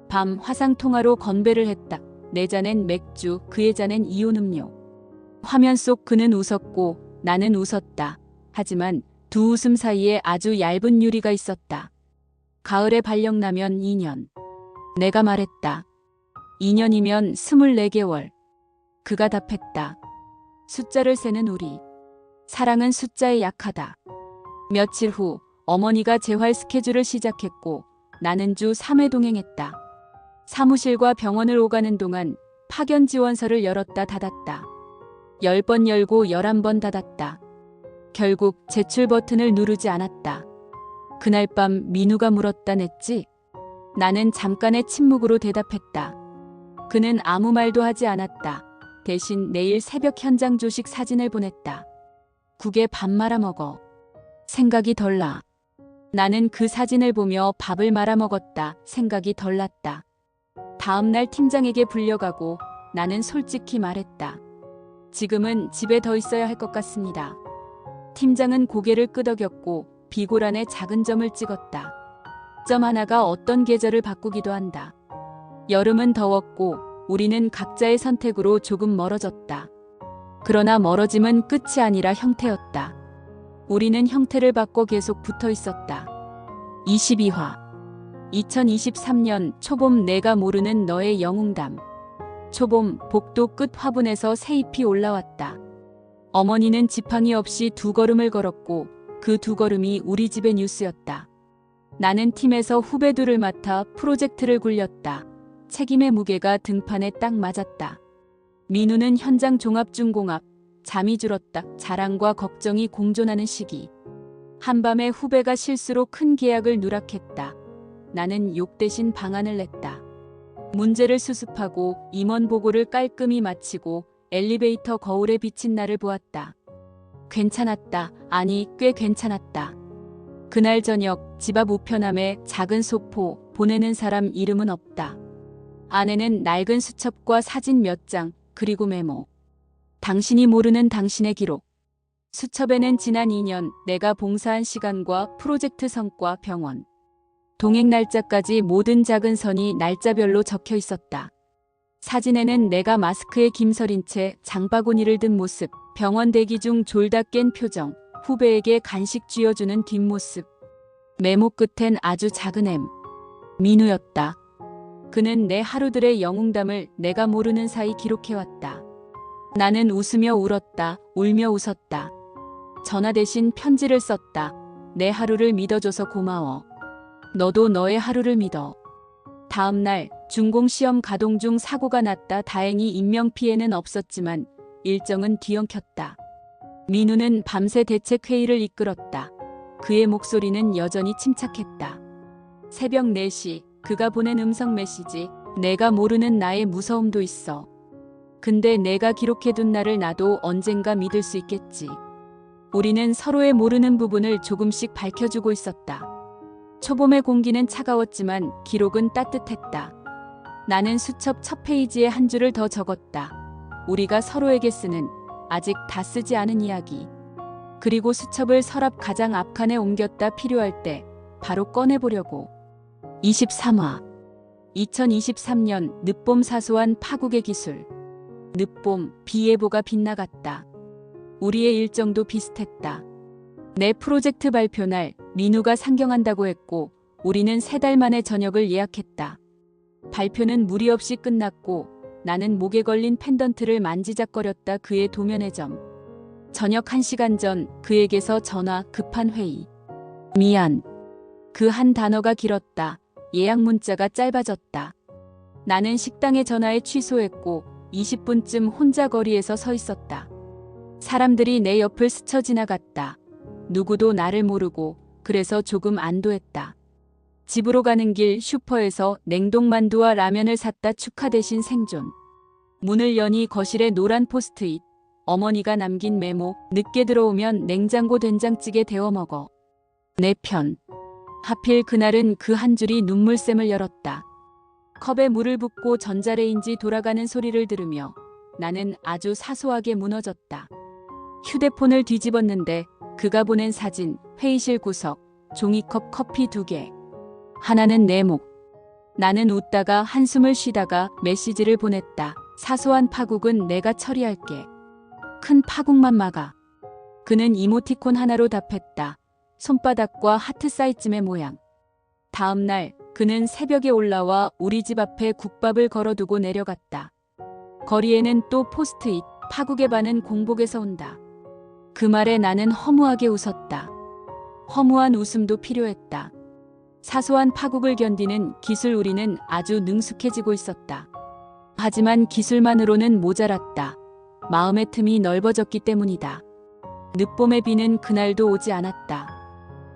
밤 화상통화로 건배를 했다. 내 잔엔 맥주, 그의 잔엔 이온 음료. 화면 속 그는 웃었고 나는 웃었다. 하지만 두 웃음 사이에 아주 얇은 유리가 있었다. 가을에 발령나면 2년. 내가 말했다. 2년이면 24개월. 그가 답했다. 숫자를 세는 우리. 사랑은 숫자에 약하다. 며칠 후 어머니가 재활 스케줄을 시작했고 나는 주 3회 동행했다. 사무실과 병원을 오가는 동안 파견 지원서를 열었다 닫았다. 10번 열고 11번 닫았다. 결국 제출 버튼을 누르지 않았다. 그날 밤 민우가 물었다 냈지? 나는 잠깐의 침묵으로 대답했다. 그는 아무 말도 하지 않았다. 대신 내일 새벽 현장 조식 사진을 보냈다. 국에 밥 말아 먹어. 생각이 덜 나. 나는 그 사진을 보며 밥을 말아 먹었다. 생각이 덜 났다. 다음 날 팀장에게 불려가고 나는 솔직히 말했다. 지금은 집에 더 있어야 할 것 같습니다. 팀장은 고개를 끄덕였고 비고란에 작은 점을 찍었다. 점 하나가 어떤 계절을 바꾸기도 한다. 여름은 더웠고 우리는 각자의 선택으로 조금 멀어졌다. 그러나 멀어짐은 끝이 아니라 형태였다. 우리는 형태를 바꿔 계속 붙어 있었다. 22화 2023년 초봄 내가 모르는 너의 영웅담. 초봄 복도 끝 화분에서 새잎이 올라왔다. 어머니는 지팡이 없이 2걸음을 걸었고 그 2걸음이 우리 집의 뉴스였다. 나는 팀에서 후배들을 맡아 프로젝트를 굴렸다. 책임의 무게가 등판에 딱 맞았다. 민우는 현장 종합중공업, 잠이 줄었다. 자랑과 걱정이 공존하는 시기. 한밤에 후배가 실수로 큰 계약을 누락했다. 나는 욕 대신 방안을 냈다. 문제를 수습하고 임원 보고를 깔끔히 마치고 엘리베이터 거울에 비친 나를 보았다. 괜찮았다. 아니, 꽤 괜찮았다. 그날 저녁 집 앞 우편함에 작은 소포, 보내는 사람 이름은 없다. 안에는 낡은 수첩과 사진 몇 장, 그리고 메모. 당신이 모르는 당신의 기록. 수첩에는 지난 2년 내가 봉사한 시간과 프로젝트 성과, 병원 동행 날짜까지 모든 작은 선이 날짜별로 적혀 있었다. 사진에는 내가 마스크에 김서린 채 장바구니를 든 모습, 병원 대기 중 졸다 깬 표정, 후배에게 간식 쥐어주는 뒷모습. 메모 끝엔 아주 작은 M. 민우였다. 그는 내 하루들의 영웅담을 내가 모르는 사이 기록해왔다. 나는 웃으며 울었다. 울며 웃었다. 전화 대신 편지를 썼다. 내 하루를 믿어줘서 고마워. 너도 너의 하루를 믿어. 다음 날 준공시험 가동 중 사고가 났다. 다행히 인명피해는 없었지만 일정은 뒤엉켰다. 민우는 밤새 대책회의를 이끌었다. 그의 목소리는 여전히 침착했다. 새벽 4시 그가 보낸 음성 메시지. 내가 모르는 나의 무서움도 있어. 근데 내가 기록해둔 나를 나도 언젠가 믿을 수 있겠지. 우리는 서로의 모르는 부분을 조금씩 밝혀주고 있었다. 초봄의 공기는 차가웠지만 기록은 따뜻했다. 나는 수첩 첫 페이지에 한 줄을 더 적었다. 우리가 서로에게 쓰는 아직 다 쓰지 않은 이야기. 그리고 수첩을 서랍 가장 앞칸에 옮겼다. 필요할 때 바로 꺼내보려고. 23화 2023년 늦봄. 사소한 파국의 기술. 늦봄. 비 예보가 빗나갔다. 우리의 일정도 비슷했다. 내 프로젝트 발표 날 민우가 상경한다고 했고 우리는 3달 만에 저녁을 예약했다. 발표는 무리 없이 끝났고 나는 목에 걸린 펜던트를 만지작거렸다. 그의 도면의 점. 저녁 1시간 전 그에게서 전화. 급한 회의. 미안. 그 한 단어가 길었다. 예약 문자가 짧아졌다. 나는 식당에 전화해 취소했고 20분쯤 혼자 거리에서 서 있었다. 사람들이 내 옆을 스쳐 지나갔다. 누구도 나를 모르고 그래서 조금 안도했다. 집으로 가는 길 슈퍼에서 냉동만두와 라면을 샀다. 축하 대신 생존. 문을 여니 거실에 노란 포스트잇. 어머니가 남긴 메모. 늦게 들어오면 냉장고 된장찌개 데워 먹어. 내 편. 하필 그날은 그 한 줄이 눈물샘을 열었다. 컵에 물을 붓고 전자레인지 돌아가는 소리를 들으며 나는 아주 사소하게 무너졌다. 휴대폰을 뒤집었는데 그가 보낸 사진, 회의실 구석, 종이컵 커피 2개. 하나는 내 목. 나는 웃다가 한숨을 쉬다가 메시지를 보냈다. 사소한 파국은 내가 처리할게. 큰 파국만 막아. 그는 이모티콘 하나로 답했다. 손바닥과 하트 사이즈의 모양. 다음 날 그는 새벽에 올라와 우리 집 앞에 국밥을 걸어두고 내려갔다. 거리에는 또 포스트잇. 파국의 반은 공복에서 온다. 그 말에 나는 허무하게 웃었다. 허무한 웃음도 필요했다. 사소한 파국을 견디는 기술. 우리는 아주 능숙해지고 있었다. 하지만 기술만으로는 모자랐다. 마음의 틈이 넓어졌기 때문이다. 늦봄의 비는 그날도 오지 않았다.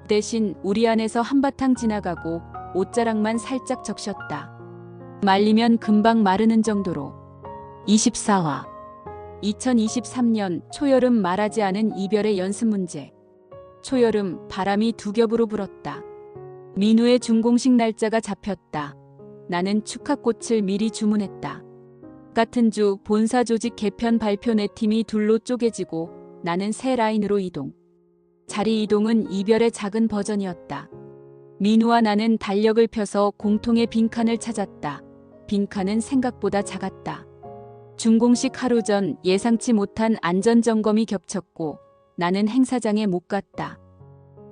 대신 우리 안에서 한바탕 지나가고 옷자락만 살짝 적셨다. 말리면 금방 마르는 정도로. 24화 2023년 초여름. 말하지 않은 이별의 연습 문제. 초여름. 바람이 두 겹으로 불었다. 민우의 준공식 날짜가 잡혔다. 나는 축하꽃을 미리 주문했다. 같은 주 본사 조직 개편 발표. 내 팀이 둘로 쪼개지고 나는 새 라인으로 이동. 자리 이동은 이별의 작은 버전이었다. 민우와 나는 달력을 펴서 공통의 빈칸을 찾았다. 빈칸은 생각보다 작았다. 준공식 하루 전 예상치 못한 안전점검이 겹쳤고 나는 행사장에 못 갔다.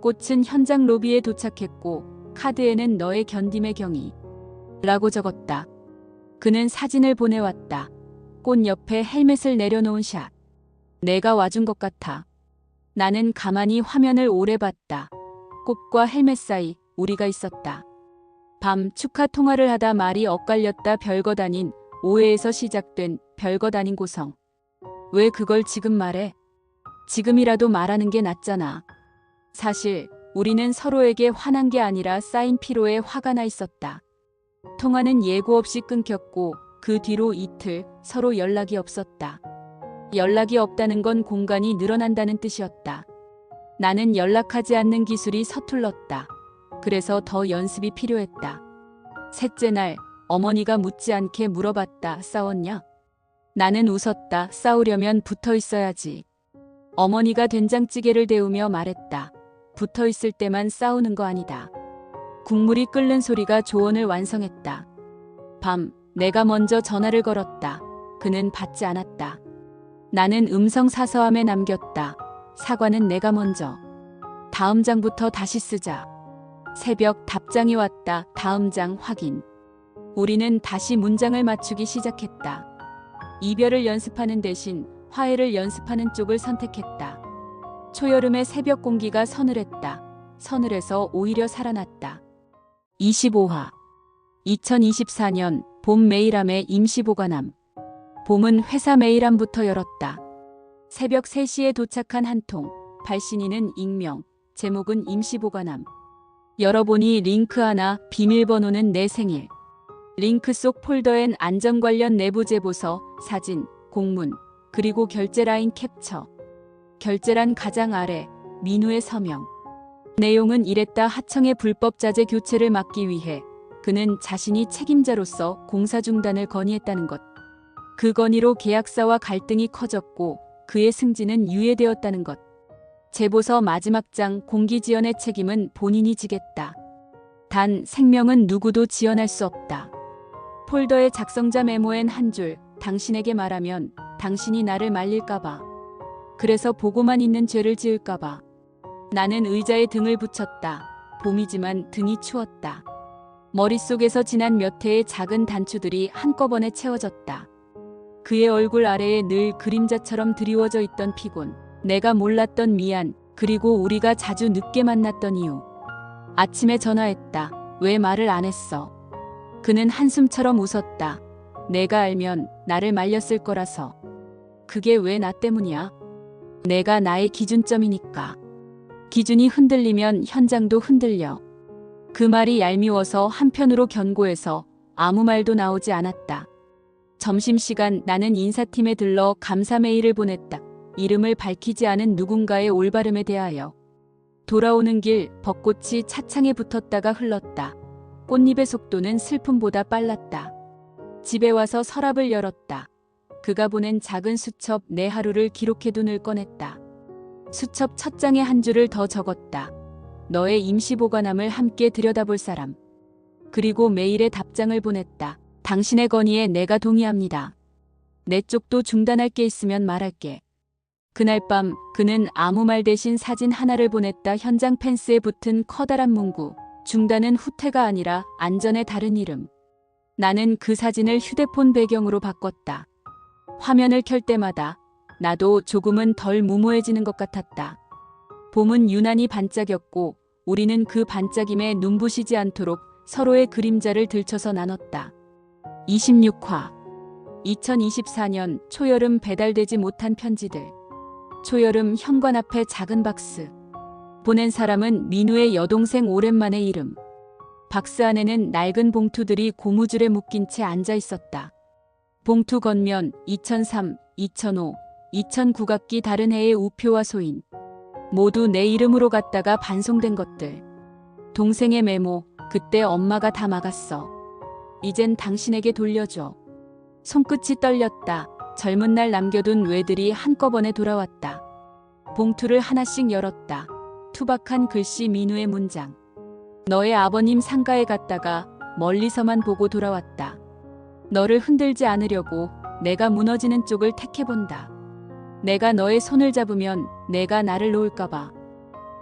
꽃은 현장 로비에 도착했고 카드에는 너의 견딤의 경의 라고 적었다. 그는 사진을 보내왔다. 꽃 옆에 헬멧을 내려놓은 샷. 내가 와준 것 같아. 나는 가만히 화면을 오래 봤다. 꽃과 헬멧 사이 우리가 있었다. 밤 축하 통화를 하다 말이 엇갈렸다. 별것 아닌 오해에서 시작된 별것 아닌 고성. 왜 그걸 지금 말해? 지금이라도 말하는 게 낫잖아. 사실 우리는 서로에게 화난 게 아니라 쌓인 피로에 화가 나 있었다. 통화는 예고 없이 끊겼고 그 뒤로 이틀 서로 연락이 없었다. 연락이 없다는 건 공간이 늘어난다는 뜻이었다. 나는 연락하지 않는 기술이 서툴렀다. 그래서 더 연습이 필요했다. 셋째 날 어머니가 묻지 않게 물어봤다. 싸웠냐? 나는 웃었다. 싸우려면 붙어 있어야지. 어머니가 된장찌개를 데우며 말했다. 붙어 있을 때만 싸우는 거 아니다. 국물이 끓는 소리가 조언을 완성했다. 밤, 내가 먼저 전화를 걸었다. 그는 받지 않았다. 나는 음성 사서함에 남겼다. 사과는 내가 먼저. 다음 장부터 다시 쓰자. 새벽 답장이 왔다. 다음 장 확인. 우리는 다시 문장을 맞추기 시작했다. 이별을 연습하는 대신 화해를 연습하는 쪽을 선택했다. 초여름의 새벽 공기가 서늘했다. 서늘해서 오히려 살아났다. 25화 2024년 봄 메일함의 임시보관함. 봄은 회사 메일함부터 열었다. 새벽 3시에 도착한 한 통. 발신인은 익명, 제목은 임시보관함. 열어보니 링크 하나, 비밀번호는 내 생일. 링크 속 폴더엔 안전 관련 내부 제보서, 사진, 공문, 그리고 결제 라인 캡처. 결제란 가장 아래, 민우의 서명. 내용은 이랬다. 하청의 불법 자재 교체를 막기 위해 그는 자신이 책임자로서 공사 중단을 건의했다는 것. 그 건의로 계약사와 갈등이 커졌고 그의 승진은 유예되었다는 것. 제보서 마지막 장 공기지연의 책임은 본인이 지겠다. 단 생명은 누구도 지연할 수 없다. 폴더의 작성자 메모엔 한 줄, 당신에게 말하면 당신이 나를 말릴까봐. 그래서 보고만 있는 죄를 지을까봐. 나는 의자에 등을 붙였다. 봄이지만 등이 추웠다. 머릿속에서 지난 몇 해의 작은 단추들이 한꺼번에 채워졌다. 그의 얼굴 아래에 늘 그림자처럼 드리워져 있던 피곤, 내가 몰랐던 미안, 그리고 우리가 자주 늦게 만났던 이유. 아침에 전화했다. 왜 말을 안 했어? 그는 한숨처럼 웃었다. 내가 알면 나를 말렸을 거라서. 그게 왜 나 때문이야? 내가 나의 기준점이니까. 기준이 흔들리면 현장도 흔들려. 그 말이 얄미워서 한편으로 견고해서 아무 말도 나오지 않았다. 점심시간 나는 인사팀에 들러 감사 메일을 보냈다. 이름을 밝히지 않은 누군가의 올바름에 대하여. 돌아오는 길 벚꽃이 차창에 붙었다가 흘렀다. 꽃잎의 속도는 슬픔보다 빨랐다. 집에 와서 서랍을 열었다. 그가 보낸 작은 수첩 내 하루를 기록해 눈을 꺼냈다. 수첩 첫 장에 한 줄을 더 적었다. 너의 임시보관함을 함께 들여다볼 사람. 그리고 메일에 답장을 보냈다. 당신의 건의에 내가 동의합니다. 내 쪽도 중단할 게 있으면 말할게. 그날 밤 그는 아무 말 대신 사진 하나를 보냈다. 현장 펜스에 붙은 커다란 문구. 중단은 후퇴가 아니라 안전의 다른 이름. 나는 그 사진을 휴대폰 배경으로 바꿨다. 화면을 켤 때마다 나도 조금은 덜 무모해지는 것 같았다. 봄은 유난히 반짝였고 우리는 그 반짝임에 눈부시지 않도록 서로의 그림자를 들춰서 나눴다. 26화 2024년 초여름 배달되지 못한 편지들. 초여름 현관 앞에 작은 박스. 보낸 사람은 민우의 여동생 오랜만의 이름. 박스 안에는 낡은 봉투들이 고무줄에 묶인 채 앉아 있었다. 봉투 겉면 2003, 2005, 2009 각기 다른 해의 우표와 소인. 모두 내 이름으로 갔다가 반송된 것들. 동생의 메모, 그때 엄마가 다 막았어. 이젠 당신에게 돌려줘. 손끝이 떨렸다. 젊은 날 남겨둔 외들이 한꺼번에 돌아왔다. 봉투를 하나씩 열었다. 투박한 글씨 민우의 문장. 너의 아버님 상가에 갔다가 멀리서만 보고 돌아왔다. 너를 흔들지 않으려고 내가 무너지는 쪽을 택해본다. 내가 너의 손을 잡으면 내가 나를 놓을까봐.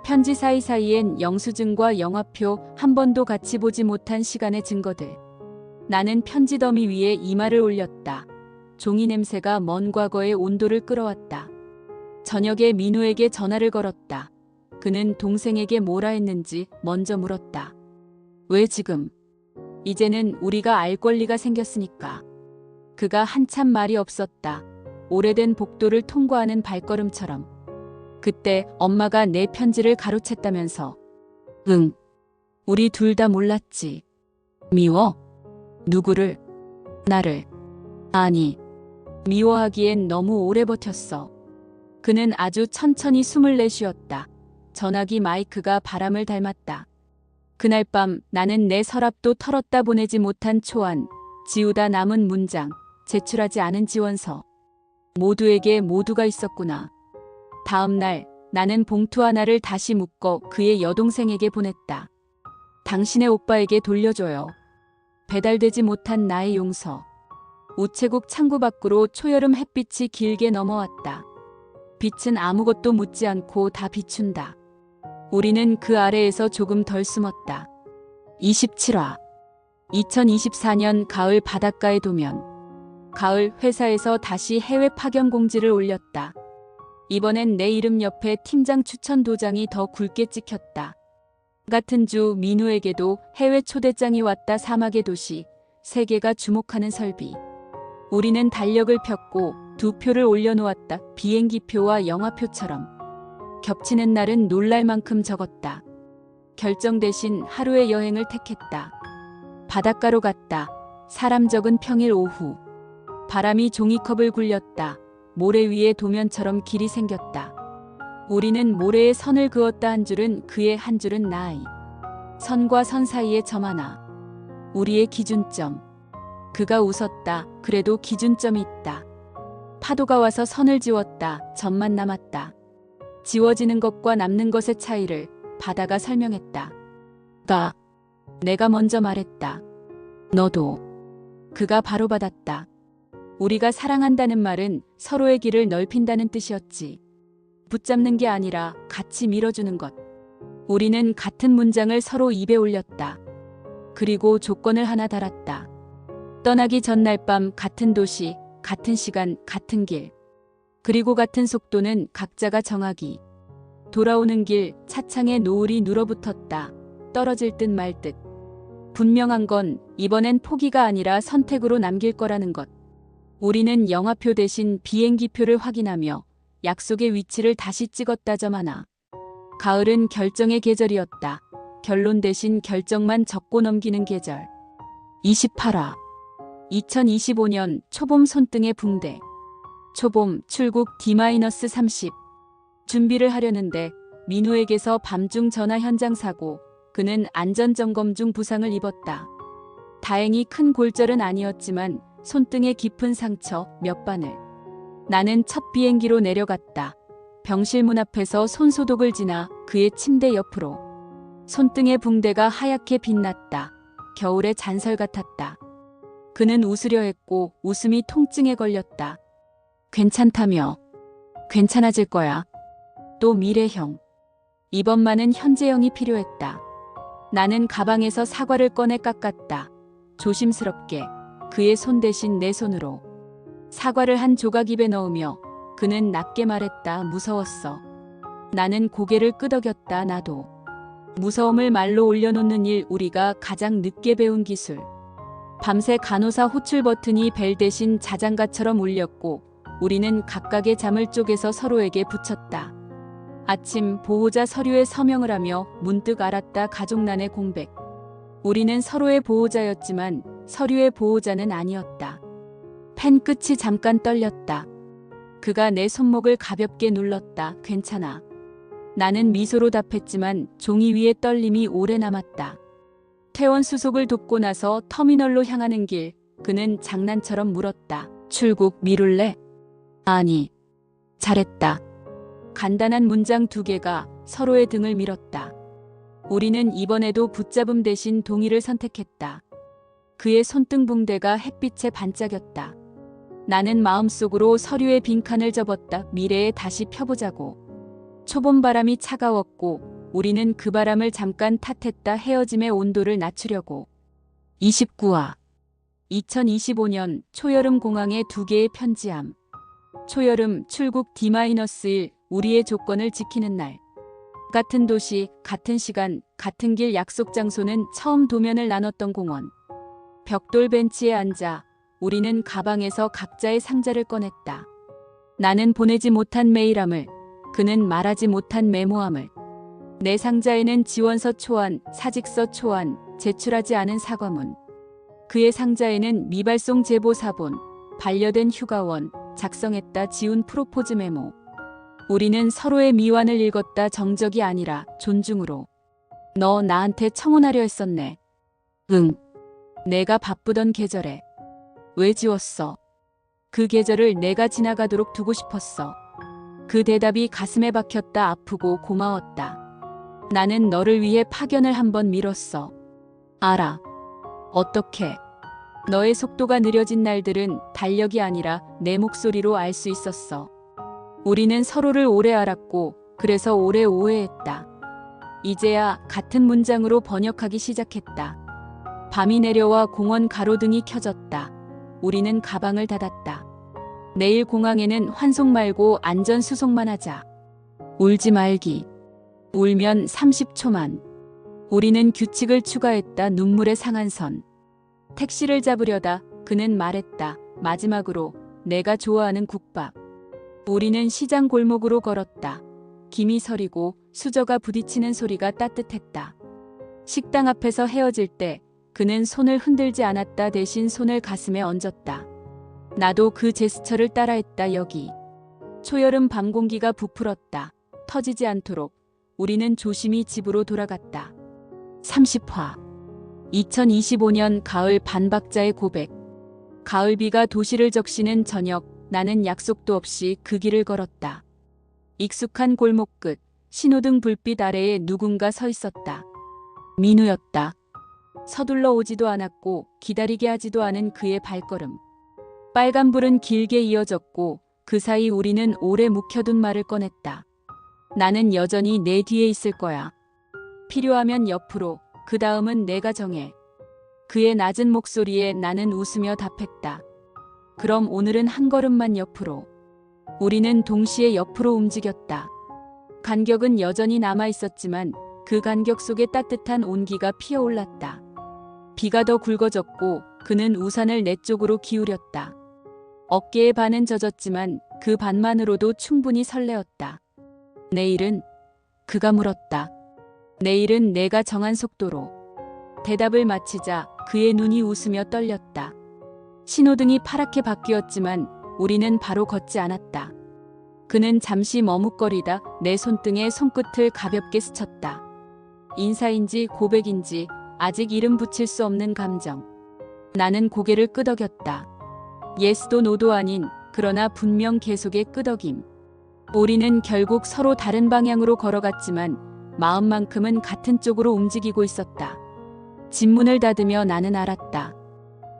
편지 사이사이엔 영수증과 영화표, 한 번도 같이 보지 못한 시간의 증거들. 나는 편지 더미 위에 이마를 올렸다. 종이 냄새가 먼 과거의 온도를 끌어왔다. 저녁에 민우에게 전화를 걸었다. 그는 동생에게 뭐라 했는지 먼저 물었다. 왜 지금? 이제는 우리가 알 권리가 생겼으니까. 그가 한참 말이 없었다. 오래된 복도를 통과하는 발걸음처럼. 그때 엄마가 내 편지를 가로챘다면서. 응. 우리 둘 다 몰랐지. 미워? 누구를? 나를. 아니. 미워하기엔 너무 오래 버텼어. 그는 아주 천천히 숨을 내쉬었다. 전화기 마이크가 바람을 닮았다. 그날 밤 나는 내 서랍도 털었다 보내지 못한 초안, 지우다 남은 문장, 제출하지 않은 지원서. 모두에게 모두가 있었구나. 다음 날 나는 봉투 하나를 다시 묶어 그의 여동생에게 보냈다. 당신의 오빠에게 돌려줘요. 배달되지 못한 나의 용서. 우체국 창구 밖으로 초여름 햇빛이 길게 넘어왔다. 빛은 아무것도 묻지 않고 다 비춘다. 우리는 그 아래에서 조금 덜 숨었다. 27화 2024년 가을 바닷가의 도면. 가을 회사에서 다시 해외 파견 공지를 올렸다. 이번엔 내 이름 옆에 팀장 추천 도장이 더 굵게 찍혔다. 같은 주 민우에게도 해외 초대장이 왔다. 사막의 도시, 세계가 주목하는 설비. 우리는 달력을 폈고 두 표를 올려놓았다. 비행기표와 영화표처럼. 겹치는 날은 놀랄 만큼 적었다. 결정 대신 하루의 여행을 택했다. 바닷가로 갔다. 사람 적은 평일 오후. 바람이 종이컵을 굴렸다. 모래 위에 도면처럼 길이 생겼다. 우리는 모래에 선을 그었다. 한 줄은 그의, 한 줄은 나의. 선과 선 사이에 점 하나. 우리의 기준점. 그가 웃었다. 그래도 기준점이 있다. 파도가 와서 선을 지웠다. 점만 남았다. 지워지는 것과 남는 것의 차이를 바다가 설명했다. 내가 먼저 말했다. 너도. 그가 바로 받았다. 우리가 사랑한다는 말은 서로의 길을 넓힌다는 뜻이었지. 붙잡는 게 아니라 같이 밀어주는 것. 우리는 같은 문장을 서로 입에 올렸다. 그리고 조건을 하나 달았다. 떠나기 전날 밤 같은 도시, 같은 시간, 같은 길. 그리고 같은 속도는 각자가 정하기. 돌아오는 길 차창에 노을이 눌어붙었다. 떨어질 듯 말 듯. 분명한 건 이번엔 포기가 아니라 선택으로 남길 거라는 것. 우리는 영화표 대신 비행기표를 확인하며 약속의 위치를 다시 찍었다. 점 하나. 가을은 결정의 계절이었다. 결론 대신 결정만 적고 넘기는 계절. 28화 2025년 초봄 손등의 붕대. 초봄 출국 D-30. 준비를 하려는데 민호에게서 밤중 전화 현장 사고. 그는 안전점검 중 부상을 입었다. 다행히 큰 골절은 아니었지만 손등에 깊은 상처 몇 바늘. 나는 첫 비행기로 내려갔다. 병실 문 앞에서 손소독을 지나 그의 침대 옆으로. 손등의 붕대가 하얗게 빛났다. 겨울의 잔설 같았다. 그는 웃으려 했고 웃음이 통증에 걸렸다. 괜찮다며. 괜찮아질 거야. 또 미래형. 이번만은 현재형이 필요했다. 나는 가방에서 사과를 꺼내 깎았다. 조심스럽게 그의 손 대신 내 손으로. 사과를 한 조각 입에 넣으며 그는 낮게 말했다. 무서웠어. 나는 고개를 끄덕였다. 나도. 무서움을 말로 올려놓는 일, 우리가 가장 늦게 배운 기술. 밤새 간호사 호출 버튼이 벨 대신 자장가처럼 울렸고 우리는 각각의 잠을 쪼개서 서로에게 붙였다. 아침 보호자 서류에 서명을 하며 문득 알았다. 가족난의 공백. 우리는 서로의 보호자였지만 서류의 보호자는 아니었다. 펜 끝이 잠깐 떨렸다. 그가 내 손목을 가볍게 눌렀다. 괜찮아. 나는 미소로 답했지만 종이 위의 떨림이 오래 남았다. 퇴원 수속을 돕고 나서 터미널로 향하는 길, 그는 장난처럼 물었다. 출국 미룰래? 아니. 잘했다. 간단한 문장 두 개가 서로의 등을 밀었다. 우리는 이번에도 붙잡음 대신 동의를 선택했다. 그의 손등 붕대가 햇빛에 반짝였다. 나는 마음속으로 서류의 빈칸을 접었다. 미래에 다시 펴보자고. 초봄 바람이 차가웠고 우리는 그 바람을 잠깐 탓했다. 헤어짐의 온도를 낮추려고. 29화 2025년 초여름 공항의 두 개의 편지함. 초여름 출국 D-1 우리의 조건을 지키는 날. 같은 도시, 같은 시간, 같은 길. 약속 장소는 처음 도면을 나눴던 공원. 벽돌 벤치에 앉아 우리는 가방에서 각자의 상자를 꺼냈다. 나는 보내지 못한 메일함을, 그는 말하지 못한 메모함을. 내 상자에는 지원서 초안, 사직서 초안, 제출하지 않은 사과문. 그의 상자에는 미발송 제보 사본, 반려된 휴가원, 작성했다 지운 프로포즈 메모. 우리는 서로의 미완을 읽었다. 정적이 아니라 존중으로. 너 나한테 청혼하려 했었네. 응. 내가 바쁘던 계절에. 왜 지웠어? 그 계절을 내가 지나가도록 두고 싶었어. 그 대답이 가슴에 박혔다. 아프고 고마웠다. 나는 너를 위해 파견을 한번 미뤘어. 알아. 어떻게? 너의 속도가 느려진 날들은 달력이 아니라 내 목소리로 알 수 있었어. 우리는 서로를 오래 알았고 그래서 오래 오해했다. 이제야 같은 문장으로 번역하기 시작했다. 밤이 내려와 공원 가로등이 켜졌다. 우리는 가방을 닫았다. 내일 공항에는 환송 말고 안전 수송만 하자. 울지 말기. 울면 30초만. 우리는 규칙을 추가했다. 눈물의 상한선. 택시를 잡으려다 그는 말했다. 마지막으로 내가 좋아하는 국밥. 우리는 시장 골목으로 걸었다. 김이 서리고 수저가 부딪히는 소리가 따뜻했다. 식당 앞에서 헤어질 때 그는 손을 흔들지 않았다. 대신 손을 가슴에 얹었다. 나도 그 제스처를 따라했다. 여기. 초여름 밤 공기가 부풀었다. 터지지 않도록 우리는 조심히 집으로 돌아갔다. 30화 2025년 가을 반박자의 고백. 가을비가 도시를 적시는 저녁, 나는 약속도 없이 그 길을 걸었다. 익숙한 골목 끝, 신호등 불빛 아래에 누군가 서 있었다. 민우였다. 서둘러 오지도 않았고 기다리게 하지도 않은 그의 발걸음. 빨간불은 길게 이어졌고 그 사이 우리는 오래 묵혀둔 말을 꺼냈다. 나는 여전히 내 뒤에 있을 거야. 필요하면 옆으로, 그 다음은 내가 정해. 그의 낮은 목소리에 나는 웃으며 답했다. 그럼 오늘은 한 걸음만 옆으로. 우리는 동시에 옆으로 움직였다. 간격은 여전히 남아 있었지만 그 간격 속에 따뜻한 온기가 피어올랐다. 비가 더 굵어졌고 그는 우산을 내 쪽으로 기울였다. 어깨의 반은 젖었지만 그 반만으로도 충분히 설레었다. 내일은? 그가 물었다. 내일은 내가 정한 속도로. 대답을 마치자 그의 눈이 웃으며 떨렸다. 신호등이 파랗게 바뀌었지만 우리는 바로 걷지 않았다. 그는 잠시 머뭇거리다 내 손등에 손끝을 가볍게 스쳤다. 인사인지 고백인지 아직 이름 붙일 수 없는 감정. 나는 고개를 끄덕였다. 예스도 노도 아닌, 그러나 분명 계속의 끄덕임. 우리는 결국 서로 다른 방향으로 걸어갔지만 마음만큼은 같은 쪽으로 움직이고 있었다. 집문을 닫으며 나는 알았다.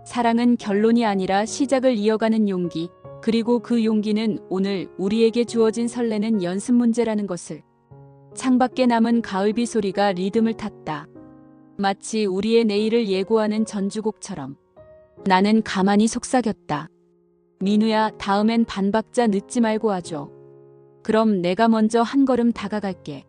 사랑은 결론이 아니라 시작을 이어가는 용기, 그리고 그 용기는 오늘 우리에게 주어진 설레는 연습 문제라는 것을. 창밖에 남은 가을비 소리가 리듬을 탔다. 마치 우리의 내일을 예고하는 전주곡처럼. 나는 가만히 속삭였다. 민우야, 다음엔 반박자 늦지 말고 와줘. 그럼 내가 먼저 한 걸음 다가갈게.